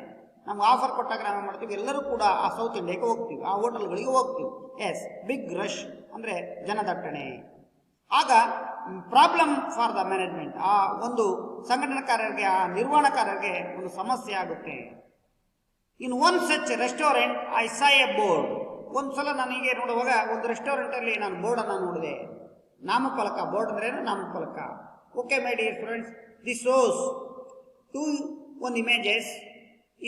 S1: ನಮ್ಗೆ ಆಫರ್ ಕೊಟ್ಟಾಗ ನಾವು ಮಾಡ್ತೀವಿ, ಎಲ್ಲರೂ ಕೂಡ ಆ ಸೌತ್ ಇಂಡಿಯಾಗೆ ಹೋಗ್ತೀವಿ, ಆ ಹೋಟೆಲ್ಗಳಿಗೆ ಹೋಗ್ತೀವಿ. ಎಸ್, ಬಿಗ್ ರಶ್ ಅಂದರೆ ಜನದಟ್ಟಣೆ. ಆಗ ಪ್ರಾಬ್ಲಮ್ ಫಾರ್ ದ ಮ್ಯಾನೇಜ್ಮೆಂಟ್, ಆ ಒಂದು ಸಂಘಟನಾಕಾರರಿಗೆ, ಆ ನಿರ್ವಹಣಾಕಾರರಿಗೆ ಒಂದು ಸಮಸ್ಯೆ ಆಗುತ್ತೆ. In one such restaurant I saw A board. ಒಂದು ಸಲ ನನಗೆ ನೋಡುವಾಗ ಒಂದು ರೆಸ್ಟೋರೆಂಟಲ್ಲಿ ನಾನು ಬೋರ್ಡನ್ನು ನೋಡಿದೆ, ನಾಮಫಲಕ. ಬೋರ್ಡ್ ಅಂದ್ರೆ ನಾಮಫಲಕ. Okay my dear friends, this shows two one images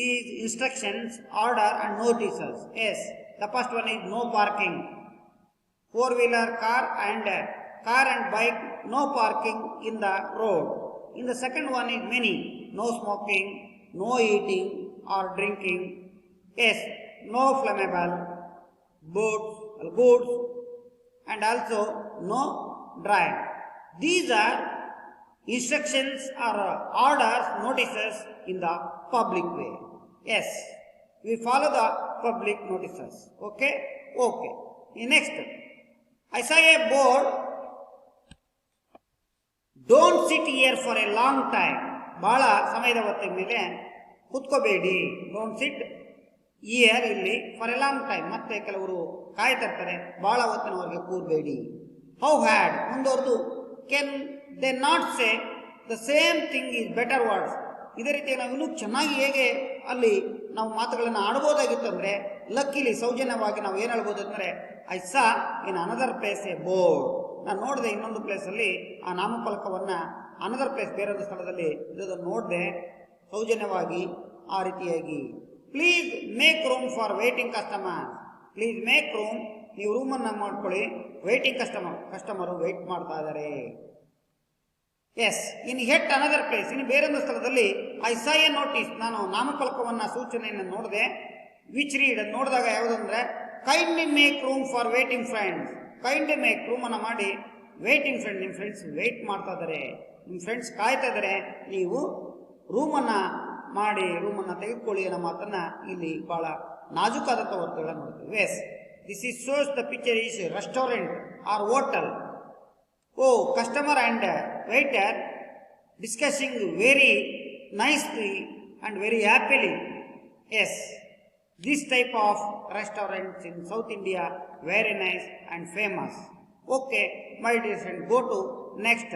S1: is instructions, order and notices. Yes, the first one is no parking. 4-wheeler car and bike, no parking in the road. In the second one is many, no smoking, no eating or drinking. Yes, no flammable goods and also no drive. These are instructions or orders, notices in the public way. Yes, we follow the public notices. Okay. Next, I saw a board, don't sit here for a long time. ಬಹಳ ಸಮಯದ ಹೊತ್ತಿನ ಮೇಲೆ ಕುತ್ಕೋಬೇಡಿ. Don't sit here, ಇಲ್ಲಿ, for a long time, ಮತ್ತೆ ಕೆಲವರು ಕಾಯ್ತಿರ್ತಾರೆ, ಬಹಳ ಹೊತ್ತಿನವರೆಗೆ ಕೂರಬೇಡಿ. How had, ಮುಂದುವರೆದು, Ken they not say the same thing is better words. ಇದೇ ರೀತಿ ನಾವು ಇನ್ನೂ ಚೆನ್ನಾಗಿ ಹೇಗೆ ಅಲ್ಲಿ ನಾವು ಮಾತುಗಳನ್ನು ಆಡ್ಬೋದಾಗಿತ್ತು ಅಂದರೆ, ಲಕ್ಕಿಲಿ, ಸೌಜನ್ಯವಾಗಿ ನಾವು ಏನು ಹೇಳ್ಬೋದು ಅಂದರೆ, I saw in another place A board. ನಾನು ನೋಡಿದೆ ಇನ್ನೊಂದು ಪ್ಲೇಸಲ್ಲಿ ಆ ನಾಮಫಲಕವನ್ನು, ಅನದರ್ ಪ್ಲೇಸ್, ಬೇರೊಂದು ಸ್ಥಳದಲ್ಲಿ ಇದನ್ನು ನೋಡಿದೆ ಸೌಜನ್ಯವಾಗಿ, ಆ ರೀತಿಯಾಗಿ. Please make room for waiting customer. Please make room, ನೀವು ರೂಮನ್ನು ಮಾಡ್ಕೊಳ್ಳಿ, ವೇಟಿಂಗ್ ಕಸ್ಟಮರು ವೆಯ್ಟ್ ಮಾಡ್ತಾ ಇದ್ದಾರೆ. ಎಸ್, ಇನ್ ಹೆಟ್ ಅನದರ್ ಪ್ಲೇಸ್, ಇನ್ನು ಬೇರೊಂದು ಸ್ಥಳದಲ್ಲಿ ಐ ಸಾ ಎ ನೋಟಿಸ್, ನಾನು ನಾಮಫಲಕವನ್ನು, ಸೂಚನೆಯನ್ನು ನೋಡಿದೆ. ವಿಚ್ ರೀಡ್, ಅದು ನೋಡಿದಾಗ ಯಾವುದಂದ್ರೆ, kindly make room for waiting friends. Kindly make, ರೂಮನ್ನು ಮಾಡಿ, ವೇಟಿಂಗ್ ಫ್ರೆಂಡ್, ನಿಮ್ಮ ಫ್ರೆಂಡ್ಸ್ ವೇಟ್ ಮಾಡ್ತಾ ಇದ್ದಾರೆ, ನಿಮ್ಮ ಫ್ರೆಂಡ್ಸ್ ಕಾಯ್ತಾ ಇದ್ದಾರೆ, ನೀವು ರೂಮನ್ನು ಮಾಡಿ ರೂಮನ್ನು ತೆಗೆದುಕೊಳ್ಳಿ ಅನ್ನೋ ಮಾತನ್ನ ಇಲ್ಲಿ ಬಹಳ ನಾಜೂಕಾದಂಥ ವರ್ತುಗಳನ್ನು ನೋಡ್ತೀವಿ. Yes, this is shows the picture is restaurant or hotel. Oh, customer and waiter discussing very nicely and very happily. Yes, this type of restaurants in South India very nice and famous. Okay, my dear friend, go to next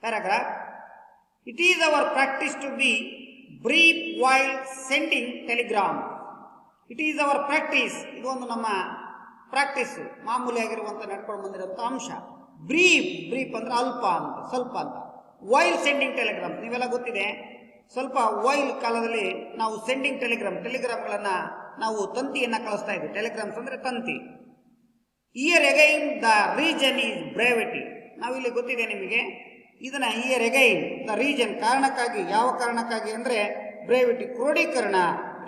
S1: paragraph. It is our practice to be brief while sending telegram. It is our practice, ಇದು ಒಂದು ನಮ್ಮ practice, ಮಾಮೂಲಿಯಾಗಿರುವಂಥ ನಡ್ಕೊಂಡು ಬಂದಿರುವಂಥ ಅಂಶ. Brief ಅಂದ್ರೆ ಅಲ್ಪ ಅಂತ, ಸ್ವಲ್ಪ ಅಂತ. ವೈಲ್ ಸೆಂಡಿಂಗ್ ಟೆಲಿಗ್ರಾಮ್, ನೀವೆಲ್ಲ ಗೊತ್ತಿದೆ. ಸ್ವಲ್ಪ ವೈಲ್ ಕಾಲದಲ್ಲಿ ನಾವು ಸೆಂಡಿಂಗ್ ಟೆಲಿಗ್ರಾಮ್ಗಳನ್ನು ನಾವು ತಂತಿಯನ್ನು ಕಳಿಸ್ತಾ ಇದ್ವಿ. ಟೆಲಿಗ್ರಾಮ್ಸ್ ಅಂದರೆ ತಂತಿ. Here again the reason is brevity. ನಾವಿಲ್ಲಿ ಗೊತ್ತಿದೆ ನಿಮಗೆ ಇದನ್ನ. ಇಯರ್ ಎಗೈನ್ ದ ರೀಜನ್, ಕಾರಣಕ್ಕಾಗಿ. ಯಾವ ಕಾರಣಕ್ಕಾಗಿ ಅಂದರೆ ಬ್ರೇವಿಟಿ, ಕ್ರೋಢೀಕರಣ.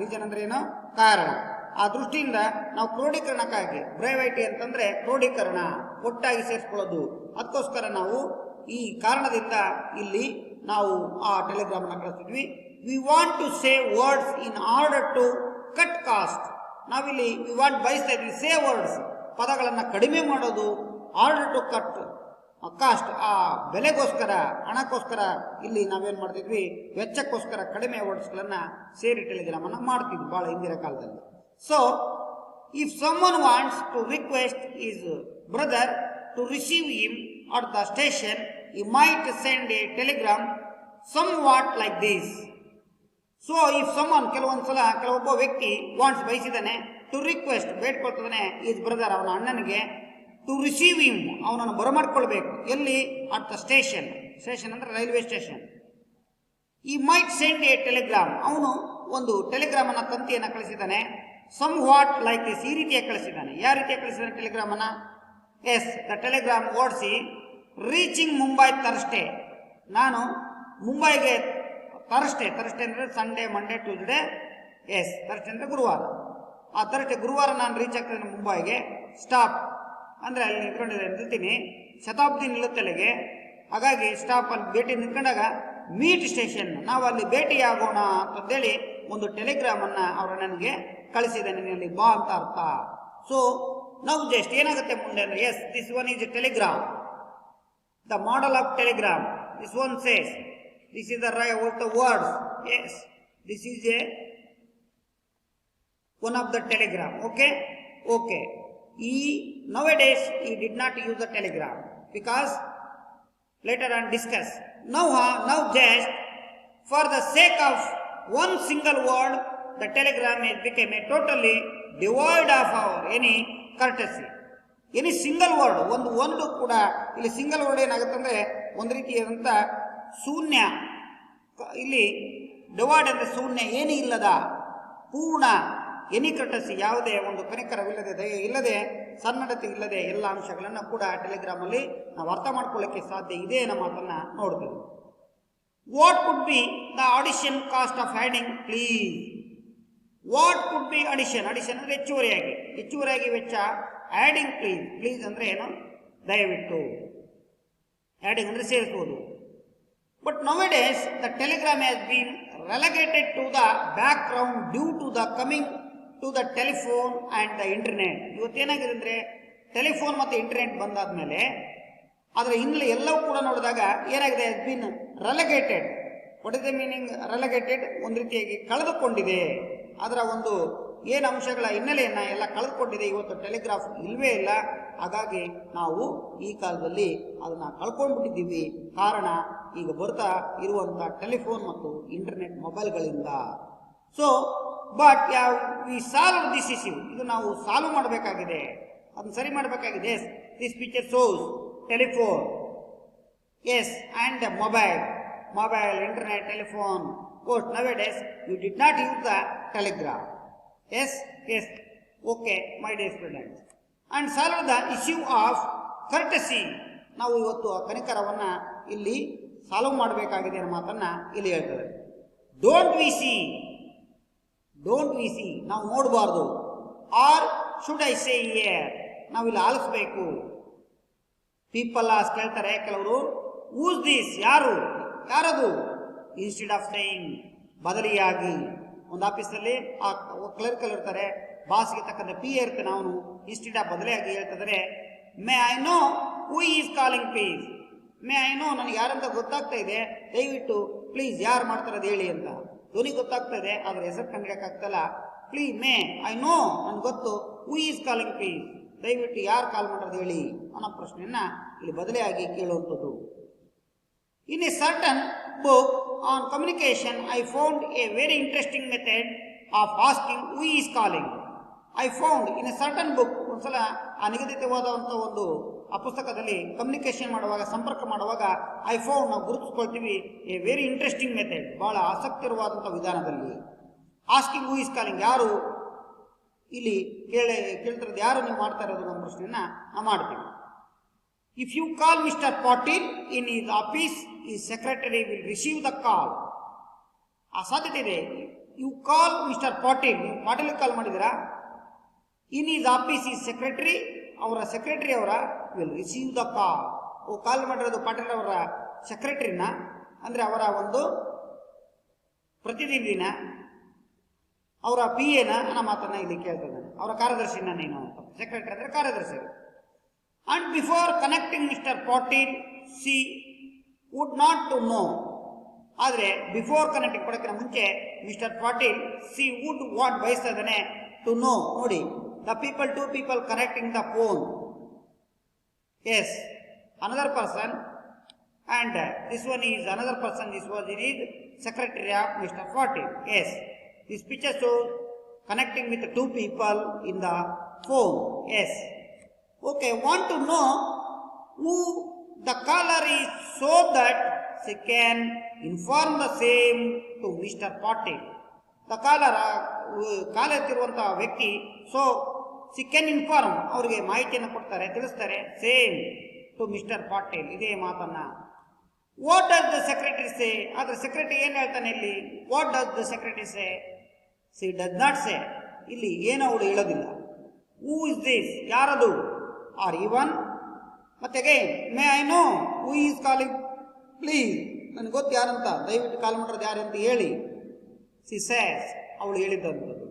S1: ರೀಜನ್ ಅಂದ್ರೆ ಏನು? ಕಾರಣ. ಆ ದೃಷ್ಟಿಯಿಂದ ನಾವು ಕ್ರೋಢೀಕರಣಕ್ಕಾಗಿ, ಬ್ರೇವಿಟಿ ಅಂತಂದ್ರೆ ಕ್ರೋಢೀಕರಣ, ಒಟ್ಟಾಗಿ ಸೇರಿಸ್ಕೊಳ್ಳೋದು. ಅದಕ್ಕೋಸ್ಕರ ನಾವು ಈ ಕಾರಣದಿಂದ ಇಲ್ಲಿ ನಾವು ಆ ಟೆಲಿಗ್ರಾಮನ್ನು ಕಳಿಸ್ತಿದ್ವಿ. We want to save words in order to cut cost. ನಾವಿಲ್ಲಿ ವಿ ವಾಂಟ್ ಬಯಸ್ತಾ ಇದ್ವಿ ಸೇವ್ ವರ್ಡ್ಸ್, ಪದಗಳನ್ನು ಕಡಿಮೆ ಮಾಡೋದು. ಆರ್ಡರ್ ಟು ಕಟ್ ಕಾಸ್ಟ್, ಆ ಬೆಲೆಗೋಸ್ಕರ, ಹಣಕ್ಕೋಸ್ಕರ ಇಲ್ಲಿ ನಾವೇನು ಮಾಡ್ತಿದ್ವಿ, ವೆಚ್ಚಕ್ಕೋಸ್ಕರ ಕಡಿಮೆ ವರ್ಡ್ಸ್ಗಳನ್ನು ಸೇರಿ ಟೆಲಿಗ್ರಾಮನ್ನು ಮಾಡ್ತಿದ್ವಿ ಭಾಳ ಹಿಂದಿನ ಕಾಲದಲ್ಲಿ. So if someone wants to request is brother to receive him at the station, he might send a telegram somewhat like this. So if someone, ಕೆಲವೊಬ್ಬ ವ್ಯಕ್ತಿ ವಾಂಟ್ಸ್, ಬಯಸಿದಾನೆ, ಟು ರಿಕ್ವೆಸ್ಟ್, ಬೇಡ್ಕೊಳ್ತಾನೆ, ಈಸ್ ಬ್ರದರ್, ಅವನ ಅಣ್ಣನಿಗೆ, ಟು ರಿಸೀವ್ ಹಿಮ್, ಅವನನ್ನು ಬರಮಾಡ್ಕೊಳ್ಬೇಕು. ಎಲ್ಲಿ? At the station. Station ಅಂದ್ರೆ railway station. He might send a telegram, ಅವನು ಒಂದು ಟೆಲಿಗ್ರಾಮನ್ನು, ತಂತಿಯನ್ನು ಕಳಿಸಿದ್ದಾನೆ. ಸಮ್ ವಾಟ್ ಲೈಕ್ ದಿಸ್, ಈ ರೀತಿಯಾಗಿ ಕಳಿಸಿದ್ದಾನೆ. ಯಾವ ರೀತಿಯಾಗಿ ಕಳಿಸಿದ್ದಾನೆ ಟೆಲಿಗ್ರಾಮನ್ನು? ಎಸ್, ದ ಟೆಲಿಗ್ರಾಮ್ ಓಡಿಸಿ ರೀಚಿಂಗ್ ಮುಂಬೈ ಥರ್ಸ್ಡೇ. ನಾನು ಮುಂಬೈಗೆ ಥರ್ಸ್ಡೇ ಅಂದರೆ Sunday, Monday, Tuesday. Yes, Thursday ಅಂದರೆ ಗುರುವಾರ. ಆ ಥರ್ಸ್ಡೇ ಗುರುವಾರ ನಾನು ರೀಚ್ ಆಗ್ತೇನೆ ಮುಂಬೈಗೆ. ಸ್ಟಾಪ್ ಅಂದರೆ ಅಲ್ಲಿ ನಿಂತ್ಕೊಂಡಿರ್ತೀನಿ, ಶತಾಬ್ದಿ ನಿಲ್ಲುತ್ತಲೆಗೆ. ಹಾಗಾಗಿ ಸ್ಟಾಪಲ್ಲಿ ಭೇಟಿ ನಿಂತ್ಕೊಂಡಾಗ ಮೀಟ್ ಸ್ಟೇಷನ್, ನಾವು ಅಲ್ಲಿ ಭೇಟಿಯಾಗೋಣ ಅಂತಂದೇಳಿ ಒಂದು ಟೆಲಿಗ್ರಾಮನ್ನು ಅವರು ನನಗೆ ಕಳಿಸಿದ್ದಾನೆ. ಅಲ್ಲಿ ಬಾ ಅಂತ ಅರ್ಥ. ಸೊ ನಾವು ಜಸ್ಟ್ ಏನಾಗುತ್ತೆ ಮುಂದೆ ಅಂದರೆ, yes, this one is a telegram, the model of telegram. This one says, this is the words. Yes, this is a one of the telegram. Okay. Nowadays he did not use the telegram because later on discuss. Now just for the sake of one single word, the telegram has become a totally devoid of any courtesy. Any single word, ಒಂದು ಕೂಡ ಇಲ್ಲಿ single word ಏನಾಗುತ್ತೆ ಅಂದರೆ ಒಂದು ರೀತಿಯಾದಂಥ ಶೂನ್ಯ. ಇಲ್ಲಿ divide ಅಂದರೆ ಶೂನ್ಯ, ಏನೇ ಇಲ್ಲದ, ಪೂರ್ಣ, ಎನಿ ಕರ್ಟಸಿ, ಯಾವುದೇ ಒಂದು ಕನಿಕರವಿಲ್ಲದೆ, ದಯೆ ಇಲ್ಲದೆ, ಸನ್ನಡತೆ ಇಲ್ಲದೆ ಎಲ್ಲ ಅಂಶಗಳನ್ನು ಕೂಡ ಟೆಲಿಗ್ರಾಮಲ್ಲಿ ನಾವು ಅರ್ಥ ಮಾಡ್ಕೊಳ್ಳೋಕ್ಕೆ ಸಾಧ್ಯ ಇದೆ ಅನ್ನೋ ಮಾತನ್ನು ನೋಡ್ತೀವಿ. What could be the audition cost of adding please. What could be addition ಅಂದರೆ ಹೆಚ್ಚುವರಿಯಾಗಿ ವೆಚ್ಚ. ಆ್ಯಡಿಂಗ್ ಪ್ಲೀಸ್ ಅಂದರೆ ಏನು? ದಯವಿಟ್ಟು. ಆ್ಯಡಿಂಗ್ ಅಂದರೆ ಸೇರಿಸುವುದು. But nowadays the telegram has been relegated to the background due to the coming to the telephone and the internet. ಇವತ್ತೇನಾಗಿದೆ ಅಂದರೆ ಟೆಲಿಫೋನ್ ಮತ್ತು ಇಂಟರ್ನೆಟ್ ಬಂದಾದ್ಮೇಲೆ ಅದರ ಹಿನ್ನೆಲೆ ಎಲ್ಲವೂ ಕೂಡ ನೋಡಿದಾಗ ಏನಾಗಿದೆ? Has been relegated. What is the meaning? Relegated, ಒಂದು ರೀತಿಯಾಗಿ ಕಳೆದುಕೊಂಡಿದೆ. ಅದರ ಒಂದು ಏನು ಅಂಶಗಳ ಹಿನ್ನೆಲೆಯನ್ನು ಎಲ್ಲ ಕಳೆದುಕೊಂಡಿದೆ. ಇವತ್ತು ಟೆಲಿಗ್ರಾಫ್ ಇಲ್ಲವೇ ಇಲ್ಲ. ಹಾಗಾಗಿ ನಾವು ಈ ಕಾಲದಲ್ಲಿ ಅದನ್ನು ಕಳ್ಕೊಂಡ್ಬಿಟ್ಟಿದ್ದೀವಿ. ಕಾರಣ ಈಗ ಬರ್ತಾ ಇರುವಂಥ ಟೆಲಿಫೋನ್ ಮತ್ತು ಇಂಟರ್ನೆಟ್ ಮೊಬೈಲ್ಗಳಿಂದ. So but we solve this issue. ಇದು ನಾವು ಸಾಲ್ವ್ ಮಾಡಬೇಕಾಗಿದೆ, ಅದನ್ನು ಸರಿ ಮಾಡಬೇಕಾಗಿದೆ. Yes, this picture shows telephone, yes, and mobile, internet, telephone. But nowadays you did not use the telegraph. Yes. Okay, my dear students. And solve the issue of courtesy. ನಾವು ಇವತ್ತು ಆ ಕನಿಕರವನ್ನು ಇಲ್ಲಿ ಸಾಲ್ವ್ ಮಾಡಬೇಕಾಗಿದೆ ಅನ್ನೋ ಮಾತನ್ನು ಇಲ್ಲಿ ಹೇಳ್ತದೆ. ಡೋಂಟ್ ವಿ ಸಿ, ನಾವು ನೋಡಬಾರ್ದು. Or should I say hear, ನಾವಿಲ್ಲಿ ಆಲಿಸಬೇಕು. ಪೀಪಲ್ ಆಸ್ ಕೇಳ್ತಾರೆ ಕೆಲವರು, ಹೂಸ್ ದಿಸ್, ಯಾರದು, ಇನ್ಸ್ಟೆಡ್ ಆಫ್ ಸೇಯಿಂಗ್, ಬದಲಿಯಾಗಿ. ಒಂದು ಆಫೀಸಲ್ಲಿ ಆ ಕ್ಲರ್ಕಲ್ ಇರ್ತಾರೆ, ಬಾಸ್ಗೆ ತಕ್ಕಂತೆ ಪಿ ಎ ಇರ್ತಾನೆ, ಅವನು ಇನ್ಸ್ಟೆಡ್ ಆಫ್ ಬದಲಿಯಾಗಿ ಹೇಳ್ತಿದ್ರೆ, may I know who is calling please, may I know, ನನಗೆ ಯಾರಂತ ಗೊತ್ತಾಗ್ತಾ ಇದೆ, ದಯವಿಟ್ಟು ಪ್ಲೀಸ್ ಯಾರು ಮಾಡ್ತಾರದು ಹೇಳಿ ಅಂತ. ಧ್ವನಿ ಗೊತ್ತಾಗ್ತಾ ಇದೆ ಆದ್ರೆ ಹೆಸರು ಕಂಡಿಡಕ್ಕಾಗ್ತಲ್ಲ. ಪ್ಲೀಸ್ ಮೇ ಐ ನೋ, ನನ್ಗೆ ಗೊತ್ತು, ಹೂ ಈಸ್ ಕಾಲಿಂಗ್ ಪ್ಲೀಸ್, ದಯವಿಟ್ಟು ಯಾರು ಕಾಲ್ ಮಾಡೋದು ಹೇಳಿ ಅನ್ನೋ ಪ್ರಶ್ನೆಯನ್ನ ಇಲ್ಲಿ ಬದಲಿಯಾಗಿ ಕೇಳುವಂಥದ್ದು. In a certain book on communication I found a very interesting method of asking who is calling. I found in a certain book, ಒಂದ್ಸಲ ಆ ನಿಗದಿತವಾದಂಥ ಒಂದು ಆ ಪುಸ್ತಕದಲ್ಲಿ ಕಮ್ಯುನಿಕೇಶನ್ ಮಾಡುವಾಗ, ಸಂಪರ್ಕ ಮಾಡುವಾಗ ಐ ಫೌಂಡ್ ನಾವು ಗುರುತಿಸ್ಕೊಳ್ತೀವಿ ಎ ವೆರಿ ಇಂಟ್ರೆಸ್ಟಿಂಗ್ ಮೆಥಡ್, ಬಹಳ ಆಸಕ್ತಿಕರವಾದಂಥ ವಿಧಾನದಲ್ಲಿ. ಆಸ್ಕಿಂಗ್ ಹೂ ಈಸ್ ಕಾಲಿಂಗ್, ಯಾರು ಇಲ್ಲಿ ಕೇಳ್ತಿರೋದು, ಯಾರು ನೀವು ಮಾಡ್ತಾ ಇರೋದು ನಮ್ಮ ಪ್ರಶ್ನೆಯನ್ನ ನಾವು ಮಾಡ್ತೀವಿ. If you call mister Patil in his office, ಈ secretary will receive the call. ಆ ಸಾಧ್ಯತೆ ಇದೆ. ಯು ಕಾಲ್ ಮಿಸ್ಟರ್ ಪಾಟೀಲ್, ನೀವು ಪಾಟೀಲ್ ಕಾಲ್ ಮಾಡಿದಿರಾ, ಇನ್ ಈಸ್ ಆಫೀಸ್ ಈ ಸೆಕ್ರೆಟರಿ, ಅವರ ಸೆಕ್ರೆಟರಿ ಅವರ will receive the call. Call ಮಾಡಿರೋದು ಪಾಟೀಲ್ ಅವರ ಸೆಕ್ರೆಟರಿನ, ಅಂದರೆ ಅವರ ಒಂದು ಪ್ರತಿನಿಧಿನ, ಅವರ ಪಿ ಎನ ಅನ್ನೋ ಮಾತನ್ನ ಇಲ್ಲಿ ಕೇಳ್ತದೆ. ಅವರ ಕಾರ್ಯದರ್ಶಿನ ನೀನು ಅಂತ, ಸೆಕ್ರೆಟರಿ ಅಂದರೆ ಕಾರ್ಯದರ್ಶಿ. And before connecting mister Patil she would not to know, ಆದರೆ ಬಿಫೋರ್ ಕನೆಕ್ಟಿಂಗ್ ಕೊಡೋಕ್ಕಿಂತ ಮುಂಚೆ mister Patil she would what ಬಯಸ್ತಾ ಇದ್ದಾನೆ, ಟು ನೋ. ನೋಡಿ, the people, two people connecting the phone, yes, another person, and this one is another person, this was is secretary of Mr. Patil, yes. This picture shows connecting with two people in the phone, yes. Okay, want to know who the caller is so that she can inform the same to Mr. Patil. The caller, ಕಾಲ್ ಎತ್ತಿರುವಂತಹ ವ್ಯಕ್ತಿ, so C can inform, ಅವರಿಗೆ ಮಾಹಿತಿಯನ್ನು ಕೊಡ್ತಾರೆ, ತಿಳಿಸ್ತಾರೆ, same to mister Patil, ಇದೇ ಮಾತನ್ನ. What does the secretary ಸೇ, ಆದ್ರೆ secretary ಏನ್ ಹೇಳ್ತಾನೆ ಇಲ್ಲಿ, what does the secretary say, C does not say, ಇಲ್ಲಿ ಏನು ಅವಳು ಹೇಳೋದಿಲ್ಲ. ಹೂ ಇಸ್ ದಿಸ್, ಯಾರದು, ಆರ್ ಇವನ್, ಮತ್ತೆ again May I know who is calling please, ನನಗೆ ಗೊತ್ತು ಯಾರಂತ, ದಯವಿಟ್ಟು ಕಾಲ್ ಮಾಡೋದು ಯಾರು ಅಂತ ಹೇಳಿ. ಸಿ ಸೇಸ್, ಅವಳು ಹೇಳಿದ್ದಂಥದ್ದು.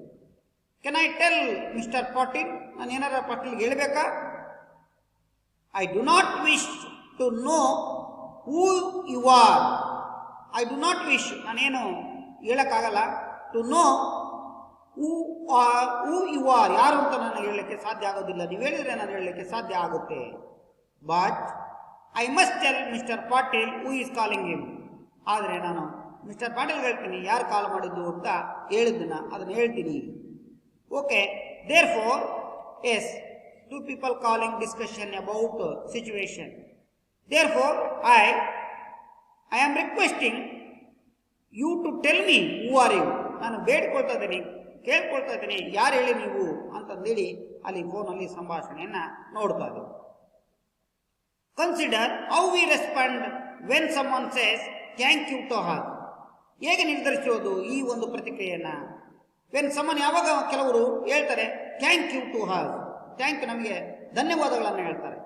S1: Can I tell mister Patil, ನಾನು ಏನಾರ ಪಾಟೀಲ್ಗೆ ಹೇಳಬೇಕಾ. I do not wish to know who you are, I do not wish, ನಾನೇನು ಹೇಳಕ್ಕಾಗಲ್ಲ, to know who you are, ಯಾರು ಅಂತ ನಾನು ಹೇಳಲಿಕ್ಕೆ ಸಾಧ್ಯ ಆಗೋದಿಲ್ಲ, ನೀವು ಹೇಳಿದ್ರೆ ನಾನು ಹೇಳಲಿಕ್ಕೆ ಸಾಧ್ಯ ಆಗುತ್ತೆ. But I must tell mister Patil who is calling him, ಆದರೆ ನಾನು ಮಿಸ್ಟರ್ ಪಾಟೀಲ್ ಹೇಳ್ತೀನಿ ಯಾರು ಕಾಲ್ ಮಾಡಿದ್ದು ಅಂತ ಹೇಳಿದ್ದನ್ನ ಅದನ್ನು ಹೇಳ್ತೀನಿ. Okay, therefore yes, two people calling discussion about situation. Therefore I am requesting you to tell me who are you, ನಾನು ಬೇಡ್ಕೊಳ್ತಾ ಇದ್ದೀನಿ, ಕೇಳ್ಕೊಳ್ತಾ ಇದ್ದೀನಿ, ಯಾರು ಹೇಳಿ ನೀವು ಅಂತಂದೇಳಿ ಅಲ್ಲಿ ಫೋನಲ್ಲಿ ಸಂಭಾಷಣೆಯನ್ನ ನೋಡ್ತಾ ಇದ್ದೀವಿ. Consider how we respond when someone says thank you to her, ಹೇಗೆ ನಿರ್ಧರಿಸೋದು ಈ ಒಂದು ಪ್ರತಿಕ್ರಿಯೆಯನ್ನ. ವೆನ್ ಸಮನ್, ಯಾವಾಗ ಕೆಲವರು ಹೇಳ್ತಾರೆ thank you to her, thank you, ನಮಗೆ ಧನ್ಯವಾದಗಳನ್ನು ಹೇಳ್ತಾರೆ.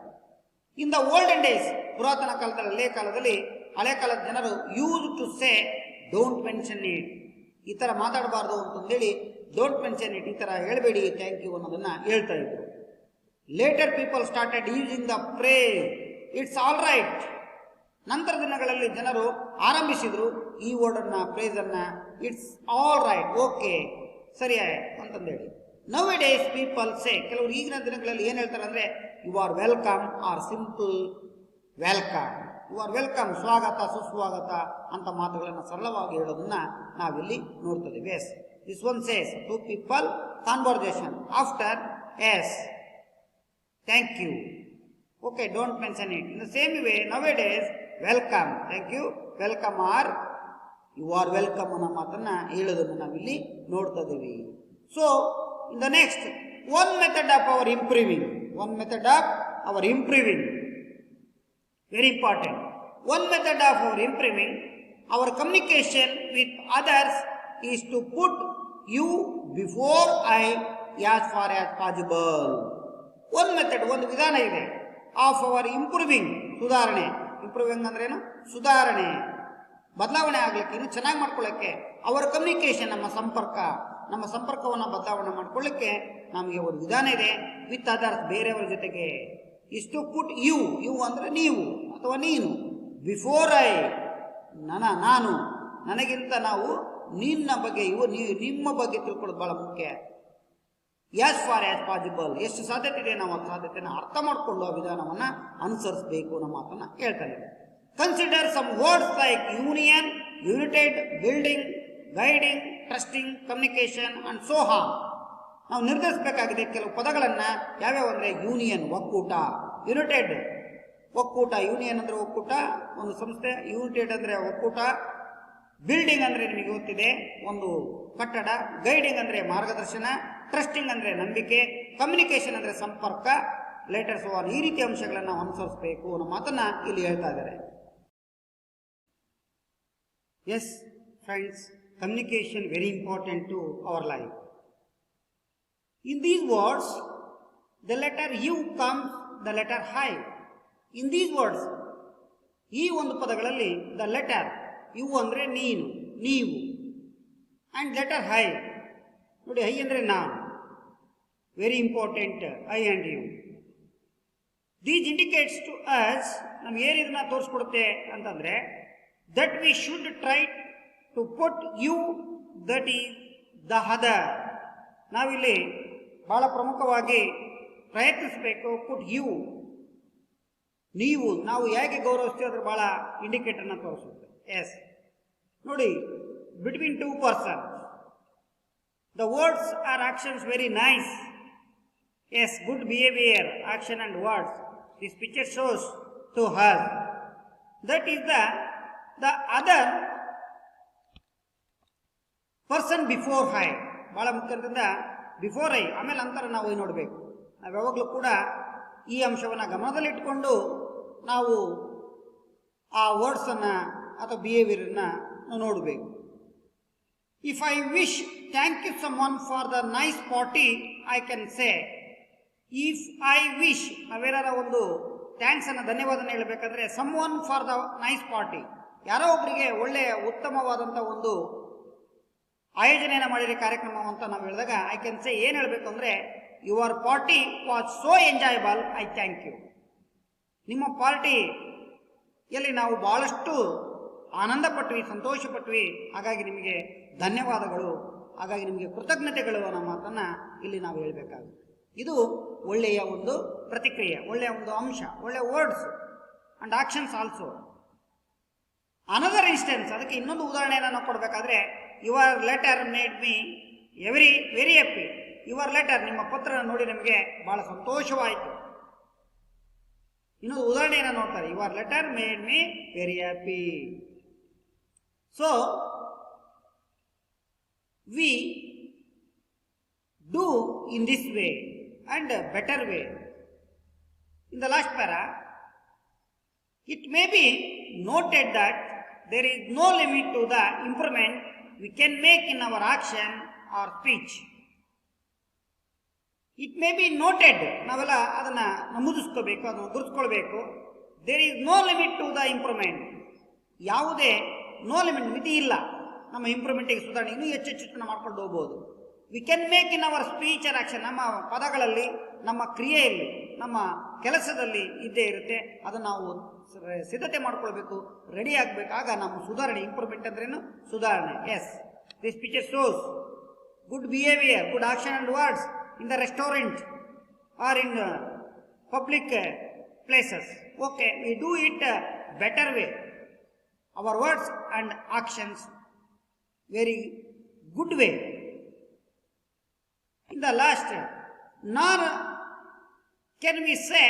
S1: ಇನ್ ದ ಓಲ್ಡನ್ ಡೇಸ್, ಪುರಾತನ ಕಾಲದಲ್ಲಿ, ಹಳೆ ಕಾಲದ ಜನರು used to say don't mention it, ಈ ಥರ ಮಾತಾಡಬಾರ್ದು ಅಂತಂದೇಳಿ ಡೋಂಟ್ ಮೆನ್ಷನ್ ಇಟ್, ಈ ಥರ ಹೇಳಬೇಡಿ ಥ್ಯಾಂಕ್ ಯು ಅನ್ನೋದನ್ನ ಹೇಳ್ತಾ ಇದ್ರು. Later people started using the phrase it's all right, ನಂತರ ದಿನಗಳಲ್ಲಿ ಜನರು ಆರಂಭಿಸಿದ್ರು ಈ ವರ್ಡನ್ನ, ಫ್ರೇಸನ್ನ, ಇಟ್ಸ್ ಆಲ್ ರೈಟ್, ಓಕೆ, ಸರಿ ಅಂತಂದೇಳಿ. Nowadays people say, ಕೆಲವರು ಈಗಿನ ದಿನಗಳಲ್ಲಿ ಏನು ಹೇಳ್ತಾರೆ ಅಂದರೆ you are welcome or simple welcome, you are welcome, ಸ್ವಾಗತ, ಸುಸ್ವಾಗತ ಅಂತ ಮಾತುಗಳನ್ನು ಸರಳವಾಗಿ ಹೇಳೋದನ್ನ ನಾವಿಲ್ಲಿ ನೋಡ್ತಿದ್ದೀವಿ. Yes, this one says to people conversation after as thank you, okay, don't mention it. In the same way nowadays welcome, thank you, welcome or you are welcome ಅನ್ನೋ ಮಾತನ್ನ ಹೇಳೋದನ್ನು ನಾವಿಲ್ಲಿ ನೋಡ್ತಾ ಇದ್ದೀವಿ. So in the next, one method of our improving, one method of our improving, very important. One method of our improving our communication with others is to put you before I as far as possible. ಒಂದು method, ಒಂದು ವಿಧಾನ ಇದೆ of our improving, ಸುಧಾರಣೆ. Improving ಅಂದ್ರೇನು? ಸುಧಾರಣೆ, ಬದಲಾವಣೆ ಆಗ್ಲಿಕ್ಕೆ, ಇನ್ನು ಚೆನ್ನಾಗಿ ಮಾಡ್ಕೊಳ್ಳೋಕ್ಕೆ. ಅವರ ಕಮ್ಯುನಿಕೇಶನ್, ನಮ್ಮ ಸಂಪರ್ಕವನ್ನು ಬದಲಾವಣೆ ಮಾಡ್ಕೊಳ್ಳಿಕ್ಕೆ ನಮಗೆ ಒಂದು ವಿಧಾನ ಇದೆ. ವಿತ್ ಅದರ್ಸ್, ಬೇರೆಯವರ ಜೊತೆಗೆ. ಇಸ್ ಟು ಪುಟ್ ಯು ಅಂದರೆ ನೀವು ಅಥವಾ ನೀನು, ಬಿಫೋರ್ ಐ ನಾನು, ನನಗಿಂತ ನಾವು ನಿನ್ನ ಬಗ್ಗೆ, ನಿಮ್ಮ ಬಗ್ಗೆ ತಿಳ್ಕೊಳ್ಳೋದು ಬಹಳ ಮುಖ್ಯ. ಆಸ್ ಫಾರ್ ಆಸ್ ಪಾಸಿಬಲ್, ಎಷ್ಟು ಸಾಧ್ಯತೆ ಇದೆ ನಾವು ಆ ಸಾಧ್ಯತೆಯನ್ನು ಅರ್ಥ ಮಾಡಿಕೊಂಡು ಆ ವಿಧಾನವನ್ನು ಅನುಸರಿಸಬೇಕು ಅನ್ನೋ ಮಾತನ್ನು ಹೇಳ್ತಾನೆ. Consider some words like union, united, building, guiding, trusting, communication and so on. ನಾವು ನಿರ್ಧರಿಸಬೇಕಾಗಿದೆ ಕೆಲವು ಪದಗಳನ್ನು. ಯಾವ್ಯಾವ ಅಂದರೆ ಯೂನಿಯನ್, ಒಕ್ಕೂಟ; ಯುನೈಟೆಡ್, ಒಕ್ಕೂಟ, ಯೂನಿಯನ್ ಅಂದರೆ ಒಕ್ಕೂಟ, ಒಂದು ಸಂಸ್ಥೆ; ಯುನೈಟೆಡ್ ಅಂದರೆ ಒಕ್ಕೂಟ; ಬಿಲ್ಡಿಂಗ್ ಅಂದರೆ ನಿಮಗೆ ಗೊತ್ತಿದೆ, ಒಂದು ಕಟ್ಟಡ; ಗೈಡಿಂಗ್ ಅಂದರೆ ಮಾರ್ಗದರ್ಶನ; ಟ್ರಸ್ಟಿಂಗ್ ಅಂದರೆ ನಂಬಿಕೆ; ಕಮ್ಯುನಿಕೇಶನ್ ಅಂದರೆ ಸಂಪರ್ಕ; ಲೆಟರ್ಸ್ ಆನ್. ಈ ರೀತಿಯ ಅಂಶಗಳನ್ನು ನಾವು ಅನುಸರಿಸಬೇಕು ಅನ್ನೋ ಮಾತನ್ನ ಇಲ್ಲಿ ಹೇಳ್ತಾ ಇದ್ದಾರೆ. S friends, communication very important to our life. In these words, the letter U comes the letter I. In these words, ಈ ಒಂದು ಪದಗಳಲ್ಲಿ the letter U ಅಂದರೆ ನೀನು, ನೀವು, and letter I, ನೋಡಿ I ಅಂದರೆ ನಾನು, very important, I and you. These indicates to us, ನಮ್ಗೆ ಏನು ಇದನ್ನ ತೋರಿಸ್ಕೊಡುತ್ತೆ ಅಂತಂದ್ರೆ, that we should try to put you, that is the other. ನಾವಿಲ್ಲಿ ಬಹಳ ಪ್ರಮುಖವಾಗಿ ಪ್ರಯತ್ನಿಸಬೇಕು. ಪುಟ್ ಯು, ನೀವು, ನಾವು ಹೇಗೆ ಗೌರವಿಸ್ತೀವಿ ಅದ್ರ ಬಹಳ ಇಂಡಿಕೇಟರ್ನ ತೋರಿಸುತ್ತೆ. ಎಸ್, ನೋಡಿ, between two person the words or actions very nice. Yes, good behaviour, action and words. This picture shows to her that is the other person before I. ಬಹಳ ಮುಖ್ಯದಿಂದ ಬಿಫೋರ್ ಐ, ಆಮೇಲೆ ನಂತರ ನಾವು ನೋಡಬೇಕು. ನಾವು ಯಾವಾಗಲೂ ಕೂಡ ಈ ಅಂಶವನ್ನು ಗಮನದಲ್ಲಿಟ್ಟುಕೊಂಡು ನಾವು ಆ ವರ್ಡ್ಸನ್ನು ಅಥವಾ ಬಿಹೇವಿಯರನ್ನು ನೋಡಬೇಕು. If I wish thank you someone for the nice party, I can say if I wish. ನಾವೇನಾರ ಒಂದು ಥ್ಯಾಂಕ್ಸನ್ನು, ಧನ್ಯವಾದನ ಹೇಳಬೇಕಾದ್ರೆ, someone for the nice party, ಯಾರೋ ಒಬ್ಬರಿಗೆ ಒಳ್ಳೆಯ ಉತ್ತಮವಾದಂಥ ಒಂದು ಆಯೋಜನೆಯನ್ನು ಮಾಡಿರೋ ಕಾರ್ಯಕ್ರಮ ಅಂತ ನಾವು ಹೇಳಿದಾಗ ಐ ಕ್ಯಾನ್ ಸೇ, ಏನು ಹೇಳಬೇಕು ಅಂದರೆ, your party was so enjoyable, I thank you. ನಿಮ್ಮ ಪಾರ್ಟಿಯಲ್ಲಿ ನಾವು ಬಹಳಷ್ಟು ಆನಂದ ಪಟ್ವಿ, ಸಂತೋಷ ಪಟ್ವಿ, ಹಾಗಾಗಿ ನಿಮಗೆ ಧನ್ಯವಾದಗಳು, ಹಾಗಾಗಿ ನಿಮಗೆ ಕೃತಜ್ಞತೆಗಳು ಅನ್ನೋ ಮಾತನ್ನು ಇಲ್ಲಿ ನಾವು ಹೇಳಬೇಕಾಗುತ್ತೆ. ಇದು ಒಳ್ಳೆಯ ಒಂದು ಪ್ರತಿಕ್ರಿಯೆ, ಒಳ್ಳೆಯ ಒಂದು ಅಂಶ, ಒಳ್ಳೆಯ words and actions also. Another instance, ಅದಕ್ಕೆ ಇನ್ನೊಂದು ಉದಾಹರಣೆಯನ್ನು ನಾವು ಕೊಡಬೇಕಾದ್ರೆ, your letter made me very happy. Your letter, ನಿಮ್ಮ ಪತ್ರ ನೋಡಿ ನಮಗೆ ಬಹಳ ಸಂತೋಷವಾಯಿತು. ಇನ್ನೊಂದು ಉದಾಹರಣೆಯನ್ನು ನೋಡ್ತಾರೆ, your letter made me very happy. So we do in this way and a better way. In the last para, it may be noted that there is no limit to the improvement we can make in our action or speech. It may be noted, ನಾವೆಲ್ಲ ಅದನ್ನು ನಮೂದಿಸ್ಕೋಬೇಕು, ಅದನ್ನು ಗುರುತಿಸ್ಕೊಳ್ಬೇಕು. There is no limit to the improvement. ಯಾವುದೇ no limit, ಮಿತಿ ಇಲ್ಲ ನಮ್ಮ ಇಂಪ್ರೂವ್ಮೆಂಟಿಗೆ, ಸುಧಾರಣೆ ಇನ್ನೂ ಹೆಚ್ಚು ಮಾಡ್ಕೊಂಡು ಹೋಗ್ಬೋದು. We can make in our speech or action. ನಮ್ಮ ಪದಗಳಲ್ಲಿ, ನಮ್ಮ ಕ್ರಿಯೆಯಲ್ಲಿ, ನಮ್ಮ ಕೆಲಸದಲ್ಲಿ ಇದ್ದೇ ಇರುತ್ತೆ. ಅದನ್ನು ನಾವು ಸಿದ್ಧತೆ ಮಾಡ್ಕೊಳ್ಬೇಕು, ರೆಡಿ ಆಗಬೇಕು. ಆಗ ನಮ್ಮ ಸುಧಾರಣೆ, ಇಂಪ್ರೂವ್ಮೆಂಟ್ ಅಂದ್ರೇನು? ಸುಧಾರಣೆ. Yes, this picture shows good behaviour, good action and words in the restaurant or in public places. Okay, we do it better way. Our words and actions very good way. In the last, nor can we say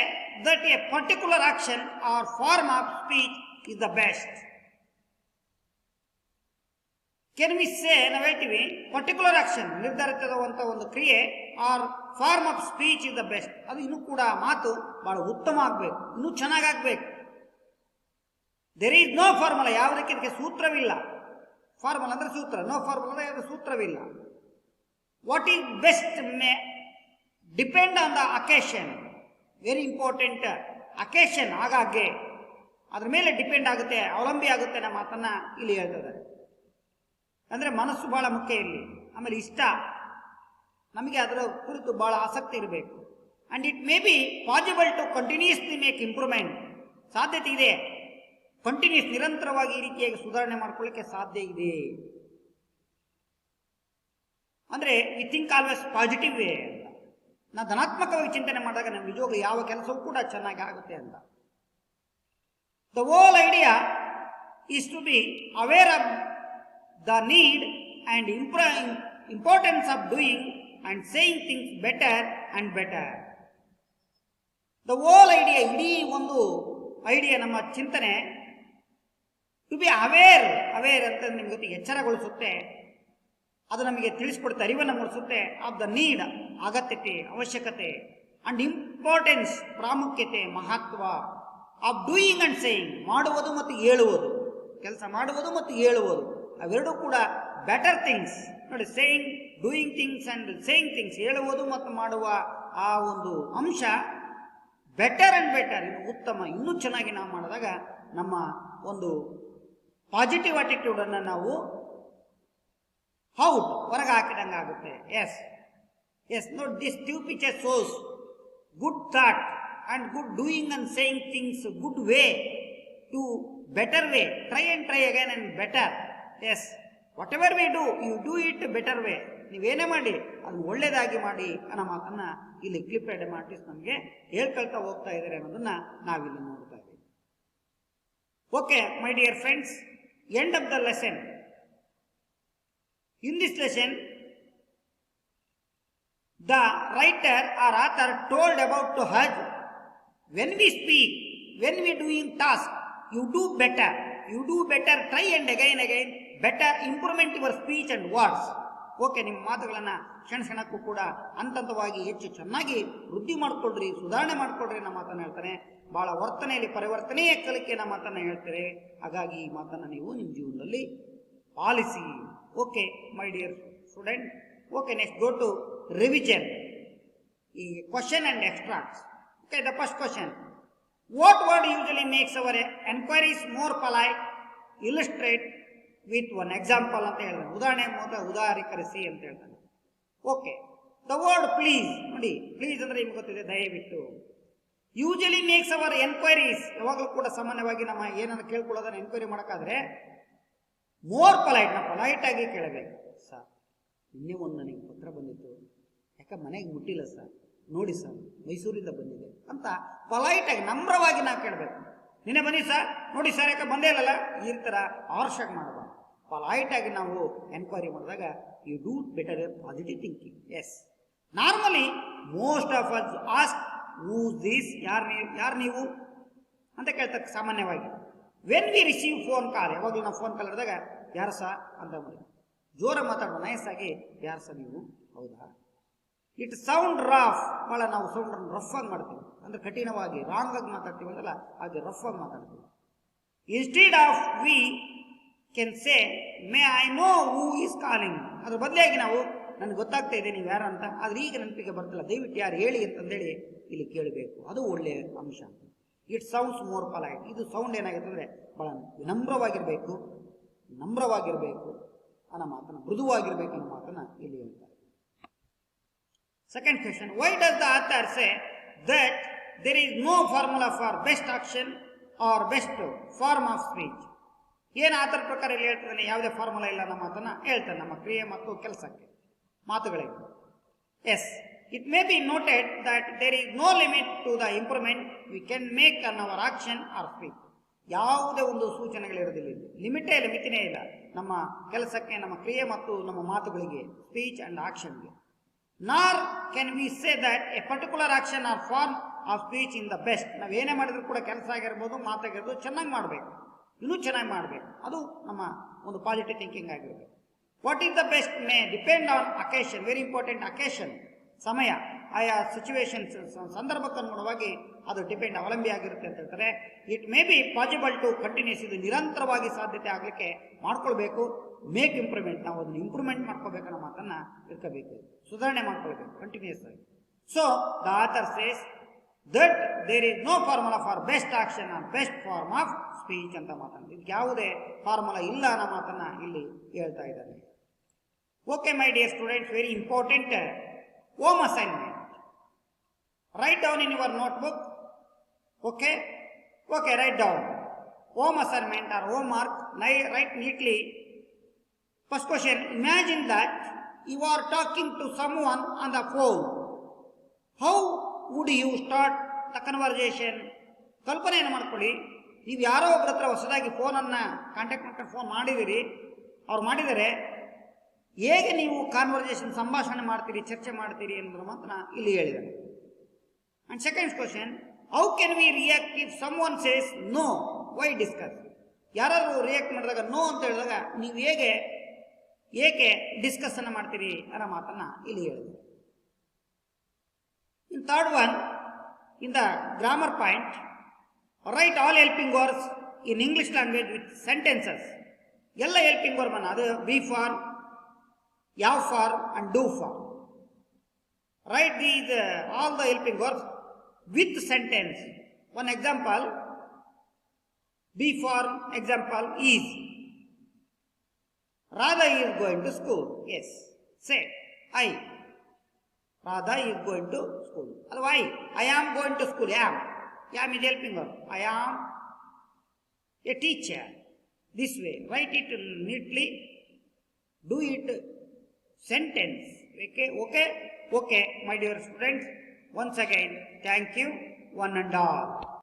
S1: that a particular action or form of speech is the best. Can we say, ನಾವು ಹೇಳ್ತೀವಿ, particular action, ನಿರ್ಧಾರಿತವಾದಂಥ ಒಂದು ಕ್ರಿಯೆ, or form of speech is the best. ಅದು ಇನ್ನೂ ಕೂಡ ಮಾತು ಬಹಳ ಉತ್ತಮ ಆಗಬೇಕು, ಇನ್ನೂ ಚೆನ್ನಾಗಾಗಬೇಕು. ದೇರ್ ಈಸ್ ನೋ ಫಾರ್ಮುಲಾ, ಯಾವುದಕ್ಕೆ ಇದಕ್ಕೆ ಸೂತ್ರವಿಲ್ಲ. ಫಾರ್ಮುಲಾ ಅಂದರೆ ಸೂತ್ರ, ನೋ ಫಾರ್ಮುಲಾ ಅಂದರೆ ಯಾವುದೇ ಸೂತ್ರವಿಲ್ಲ. What is best may depend on the occasion. Very important occasion, ಆಗಾಗ್ಗೆ ಅದ್ರ ಮೇಲೆ ಡಿಪೆಂಡ್ ಆಗುತ್ತೆ, ಅವಲಂಬಿ ಆಗುತ್ತೆ ನಮ್ಮ ಮಾತನ್ನ ಇಲ್ಲಿ ಹೇಳ್ತಿದ್ದಾರೆ. ಅಂದರೆ ಮನಸ್ಸು ಬಹಳ ಮುಖ್ಯ ಇಲ್ಲಿ. ಆಮೇಲೆ ಇಷ್ಟ, ನಮಗೆ ಅದರ ಕುರಿತು ಬಹಳ ಆಸಕ್ತಿ ಇರಬೇಕು. And it may be possible to continuously make improvement, ಸಾಧ್ಯತೆ ಇದೆ, ಕಂಟಿನ್ಯೂಸ್ ನಿರಂತರವಾಗಿ ಈ ರೀತಿಯಾಗಿ ಸುಧಾರಣೆ ಮಾಡ್ಕೊಳ್ಳಿಕ್ಕೆ ಸಾಧ್ಯ ಇದೆ. ಅಂದರೆ we think always positive way ಅಂತ. ನಾವು ಧನಾತ್ಮಕವಾಗಿ ಚಿಂತನೆ ಮಾಡಿದಾಗ ನಮ್ಮ ನಿಜವಾಗ್ಲೂ ಯಾವ ಕೆಲಸವೂ ಕೂಡ ಚೆನ್ನಾಗಿ ಆಗುತ್ತೆ ಅಂತ. The whole idea is to be aware of the need and importance of doing and saying things better and better. The whole idea, ಇಡೀ ಒಂದು ಐಡಿಯಾ, ನಮ್ಮ ಚಿಂತನೆ ಟು ಬಿ ಅವೇರ್ ಅಂತ ನಿಮ್ಗೆ ಗೊತ್ತಿಗೆ ಎಚ್ಚರಗೊಳಿಸುತ್ತೆ. ಅದು ನಮಗೆ ತಿಳಿಸ್ಕೊಡುತ್ತೆ, ಅರಿವನ್ನು ಮೂಡಿಸುತ್ತೆ. ಆಫ್ ದ ನೀಡ್, ಅಗತ್ಯತೆ, ಅವಶ್ಯಕತೆ, ಅಂಡ್ ಇಂಪಾರ್ಟೆನ್ಸ್, ಪ್ರಾಮುಖ್ಯತೆ, ಮಹತ್ವ. ಆಫ್ ಡೂಯಿಂಗ್ ಅಂಡ್ ಸೇಯಿಂಗ್, ಮಾಡುವುದು ಮತ್ತು ಹೇಳುವುದು, ಕೆಲಸ ಮಾಡುವುದು ಮತ್ತು ಹೇಳುವುದು, ಅವೆರಡೂ ಕೂಡ ಬೆಟರ್ ಥಿಂಗ್ಸ್. ನೋಡಿ, saying, doing things and saying things, ಹೇಳುವುದು ಮತ್ತು ಮಾಡುವ ಆ ಒಂದು ಅಂಶ ಬೆಟರ್ ಅಂಡ್ ಬೆಟರ್, ಇನ್ನು ಉತ್ತಮ, ಇನ್ನೂ ಚೆನ್ನಾಗಿ ನಾವು ಮಾಡಿದಾಗ ನಮ್ಮ ಒಂದು ಪಾಸಿಟಿವ್ ಆಟಿಟ್ಯೂಡನ್ನು ನಾವು ಔಟ್, ಹೊರಗೆ ಹಾಕಿದಂಗೆ ಆಗುತ್ತೆ. ಎಸ್ ನೋಡಿ, this two picture shows good thought and good doing and saying things good way to better way. Try and try again and better. Yes, whatever we do, you do it better way. ನೀವೇನೇ ಮಾಡಿ ಅದನ್ನು ಒಳ್ಳೆಯದಾಗಿ ಮಾಡಿ ಅನ್ನೋ ಮಾತನ್ನು ಇಲ್ಲಿ ಕ್ಲಿಪ್ಡ್ artist ನಮಗೆ ಹೇಳ್ಕೊಳ್ತಾ ಹೋಗ್ತಾ ಇದ್ದಾರೆ ಅನ್ನೋದನ್ನ ನಾವಿಲ್ಲಿ ನೋಡ್ತಾ ಇದ್ದೀವಿ. Okay my dear friends, end of the lesson. In this lesson the writer or author told about to us, when we speak, when we doing task, you do better, try and again better, improvement your speech and words. Okay, ನಿಮ್ಮ ಮಾತುಗಳನ್ನು ಕ್ಷಣಕ್ಕೂ ಕೂಡ ಹಂತವಾಗಿ ಹೆಚ್ಚು ಚೆನ್ನಾಗಿ ವೃದ್ಧಿ ಮಾಡಿಕೊಳ್ರಿ, ಸುಧಾರಣೆ ಮಾಡಿಕೊಳ್ರಿ ನಮ್ಮ ಮಾತನ್ನು ಹೇಳ್ತಾನೆ. ಭಾಳ ವರ್ತನೆಯಲ್ಲಿ ಪರಿವರ್ತನೆಯೇ ಕಲಿಕೆ ನಮ್ಮ ಮಾತನ್ನು ಹೇಳ್ತಾರೆ. ಹಾಗಾಗಿ ಈ ಮಾತನ್ನು ನೀವು ನಿಮ್ಮ ಜೀವನದಲ್ಲಿ ಪಾಲಿಸಿ. Okay my dear student. Okay, next go to revision, question and extracts. Okay, the first question: what word usually makes our enquiries more polite? Illustrate with one example ಅಂತ ಹೇಳ್ತಾನೆ. ಉದಾಹರಣೆ ಮೂಲಕ ಉದಾಹರೀಕರಿಸಿ ಅಂತ ಹೇಳ್ತಾನೆ. Okay, the word please. ನೋಡಿ, please ಅಂದ್ರೆ ನಿಮ್ಗೆ ಗೊತ್ತಿದೆ, ದಯವಿಟ್ಟು. ಯೂಶಲಿ ಮೇಕ್ಸ್ ಅವರ್ ಎನ್ಕ್ವೈರೀಸ್, ಯಾವಾಗಲೂ ಕೂಡ ಸಾಮಾನ್ಯವಾಗಿ ನಮ್ಮ ಏನನ್ನು ಕೇಳ್ಕೊಳ್ಳೋದನ್ನ ಎನ್ಕ್ವೈರಿ ಮಾಡೋಕ್ಕಾದ್ರೆ ಮೋರ್ ಪೊಲೈಟ್, ನಾವು ಪೊಲೈಟ್ ಆಗಿ ಕೇಳಬೇಕು. ಸರ್, ಇನ್ನೇ ಒಂದು ನನಗೆ ಪತ್ರ ಬಂದಿತ್ತು, ಯಾಕೆ ಮನೆಗೆ ಮುಟ್ಟಿಲ್ಲ ಸರ್, ನೋಡಿ ಸರ್ ಮೈಸೂರಿಂದ ಬಂದಿದೆ ಅಂತ ಪೊಲೈಟಾಗಿ ನಮ್ರವಾಗಿ ನಾವು ಕೇಳಬೇಕು. ನಿನ್ನೆ ಬನ್ನಿ ಸರ್, ನೋಡಿ ಸರ್ ಯಾಕೆ ಬಂದೇ ಇಲ್ಲಲ್ಲ, ಈ ಥರ ಅವಶ್ಯಕ ಮಾಡಬಾರ್ದು. ಪೊಲೈಟಾಗಿ ನಾವು ಎನ್ಕ್ವೈರಿ ಮಾಡಿದಾಗ you do better positive thinking. Yes, normally most of us ask who this, ಯಾರು ನೀವು ಅಂತ ಕೇಳ್ತಾರೆ ಸಾಮಾನ್ಯವಾಗಿ. When we receive phone call, ಯಾವಾಗಲೂ ನಾವು ಫೋನ್ ಕಾಲ್ ಹಿಡಿದಾಗ ಯಾರು ಸರ್ ಅಂತ ಮಾಡಿ ಜೋರ ಮಾತಾಡೋಣ, ನಯಸ್ಸಾಗಿ ಯಾರು ಸರ್ ನೀವು, ಹೌದಾ. ಇಟ್ ಸೌಂಡ್ ರಫ್, ಭಾಳ ನಾವು ಸೌಂಡ್ ರಫ್ ಆಗಿ ಮಾಡ್ತೀವಿ, ಅಂದರೆ ಕಠಿಣವಾಗಿ ರಾಂಗ್ ಆಗಿ ಮಾತಾಡ್ತೀವಿ ಅಂದಲ್ಲ, ಹಾಗೆ ರಫ್ ಆಗಿ ಮಾತಾಡ್ತೀವಿ. Instead of we can say may I know who is calling, ಅದ್ರ ಬದಲಾಗಿ ನಾವು ನನಗೆ ಗೊತ್ತಾಗ್ತಾ ಇದೆ ನೀವು ಯಾರು ಅಂತ, ಆದ್ರೆ ಈಗ ನೆನಪಿಗೆ ಬರ್ತಿಲ್ಲ, ದಯವಿಟ್ಟು ಯಾರು ಹೇಳಿ ಅಂತಂದೇಳಿ ಇಲ್ಲಿ ಕೇಳಬೇಕು. ಅದು ಒಳ್ಳೆಯ ಅಂಶ. It sounds more polite. ಇದು ಸೌಂಡ್ ಏನಾಗುತ್ತೆ ಅಂದರೆ ಭಾಳ ನಮ್ರವಾಗಿರಬೇಕು ಅನ್ನೋ ಮಾತನ್ನು, ಮೃದುವಾಗಿರ್ಬೇಕು ಅನ್ನೋ ಮಾತನ್ನು ಇಲ್ಲಿ ಹೇಳ್ತಾರೆ. Second question: why does the author say that there is no formula for best action or best form of speech? ಏನು ಆಥರ್ ಪ್ರಕಾರ ಇಲ್ಲಿ ಹೇಳ್ತಾನೆ, ಯಾವುದೇ ಫಾರ್ಮುಲಾ ಇಲ್ಲ ಅನ್ನೋ ಮಾತನ್ನು ಹೇಳ್ತಾನೆ ನಮ್ಮ ಕ್ರಿಯೆ ಮತ್ತು ಕೆಲಸಕ್ಕೆ, ಮಾತುಗಳಿಗೆ. Yes, it may be noted that there is no limit to the improvement we can make on our action or speech. ಯಾವುದೇ ಒಂದು ಸೂಚನೆಗಳಿರೋದಿಲ್ಲ, ಲಿಮಿಟೇ ಇಲ್ಲ, ಮಿತಿನೇ ಇಲ್ಲ ನಮ್ಮ ಕೆಲಸಕ್ಕೆ, ನಮ್ಮ ಕ್ರಿಯೆ ಮತ್ತು ನಮ್ಮ ಮಾತುಗಳಿಗೆ, ಸ್ಪೀಚ್ ಅಂಡ್ ಆಕ್ಷನ್ಗೆ. Nor can we say that a particular action or form of speech in the best. ನಾವೇನೇ ಮಾಡಿದ್ರು ಕೂಡ ಕೆಲಸ ಆಗಿರ್ಬೋದು, ಮಾತಾಗಿರ್ಬೋದು, ಚೆನ್ನಾಗಿ ಮಾಡಬೇಕು, ಇನ್ನೂ ಚೆನ್ನಾಗಿ ಮಾಡಬೇಕು. ಅದು ನಮ್ಮ ಒಂದು ಪಾಸಿಟಿವ್ ಥಿಂಕಿಂಗ್ ಆಗಿರಬೇಕು. What is the best May depend on occasion, very important, occasion, ಸಮಯ, ಆಯಾ ಸಿಚುವೇಶನ್ಸ್, ಸಂದರ್ಭಕ್ಕನುಗುಣವಾಗಿ ಅದು ಡಿಪೆಂಡ್, ಅವಲಂಬಿ ಆಗಿರುತ್ತೆ ಅಂತ ಹೇಳ್ತಾರೆ. It may be possible to continuous, ಇದು ನಿರಂತರವಾಗಿ ಸಾಧ್ಯತೆ ಆಗಲಿಕ್ಕೆ ಮಾಡ್ಕೊಳ್ಬೇಕು. ಮೇಕ್ ಇಂಪ್ರೂವ್ಮೆಂಟ್, ನಾವು ಅದನ್ನು ಇಂಪ್ರೂವ್ಮೆಂಟ್ ಮಾಡ್ಕೋಬೇಕು ಅನ್ನೋ ಮಾತನ್ನು ಇಟ್ಕೋಬೇಕು, ಸುಧಾರಣೆ ಮಾಡ್ಕೊಳ್ಬೇಕು ಕಂಟಿನ್ಯೂಸ್ ಆಗಿ. So the author says that there is no formula for best action or best form of speech ಅಂತ ಮಾತನಾಡಿ ಇದಕ್ಕೆ ಯಾವುದೇ ಫಾರ್ಮುಲಾ ಇಲ್ಲ ಅನ್ನೋ ಮಾತನ್ನ ಇಲ್ಲಿ ಹೇಳ್ತಾ ಇದ್ದಾರೆ. Okay my dear students, very important home assignment. Write down in your notebook. Okay, write down home assignment or homework. Write neatly. First question: imagine that you are talking to someone on the phone. How would you start the conversation? ಕಲ್ಪನೆಯನ್ನು ಮಾಡ್ಕೊಳ್ಳಿ, ನೀವು ಯಾರೋ ಒಬ್ಬರ ಹತ್ರ ಹೊಸದಾಗಿ ಫೋನನ್ನು contact ಮಾಡ್ಕೊಂಡು phone ಮಾಡಿದಿರಿ, ಅವ್ರು ಮಾಡಿದರೆ ಹೇಗೆ ನೀವು ಕಾನ್ವರ್ಸೇಷನ್ ಸಂಭಾಷಣೆ ಮಾಡ್ತೀರಿ, ಚರ್ಚೆ ಮಾಡ್ತೀರಿ ಅನ್ನೋದ್ರ ಮಾತ್ರ ಇಲ್ಲಿ ಹೇಳಿದ್ದಾರೆ. And second question, how can we react if someone says no? Why discuss? ಯಾರಾದರೂ ರಿಯಾಕ್ಟ್ ಮಾಡಿದಾಗ ನೋ ಅಂತ ಹೇಳಿದಾಗ ನೀವು ಏಕೆ ಡಿಸ್ಕಸ್ ಅನ್ನು ಮಾಡ್ತೀರಿ ಅನ್ನೋ ಮಾತನ್ನ ಇಲ್ಲಿ ಹೇಳಿದೆ. In third one, in the grammar point, write all helping verbs in English language with sentences. ಎಲ್ಲ helping verb ಅನ್ನು, ಅದು be for, have for and do for. Write these all the helping verbs with sentence. One example, be for example is, Radha is going to school. Yes, say I. Radha is going to school. Otherwise, I am going to school. Am is helping verb. I am a teacher. This way, write it neatly. Do it sentence. Okay, my dear students. Once again, thank you, one and all.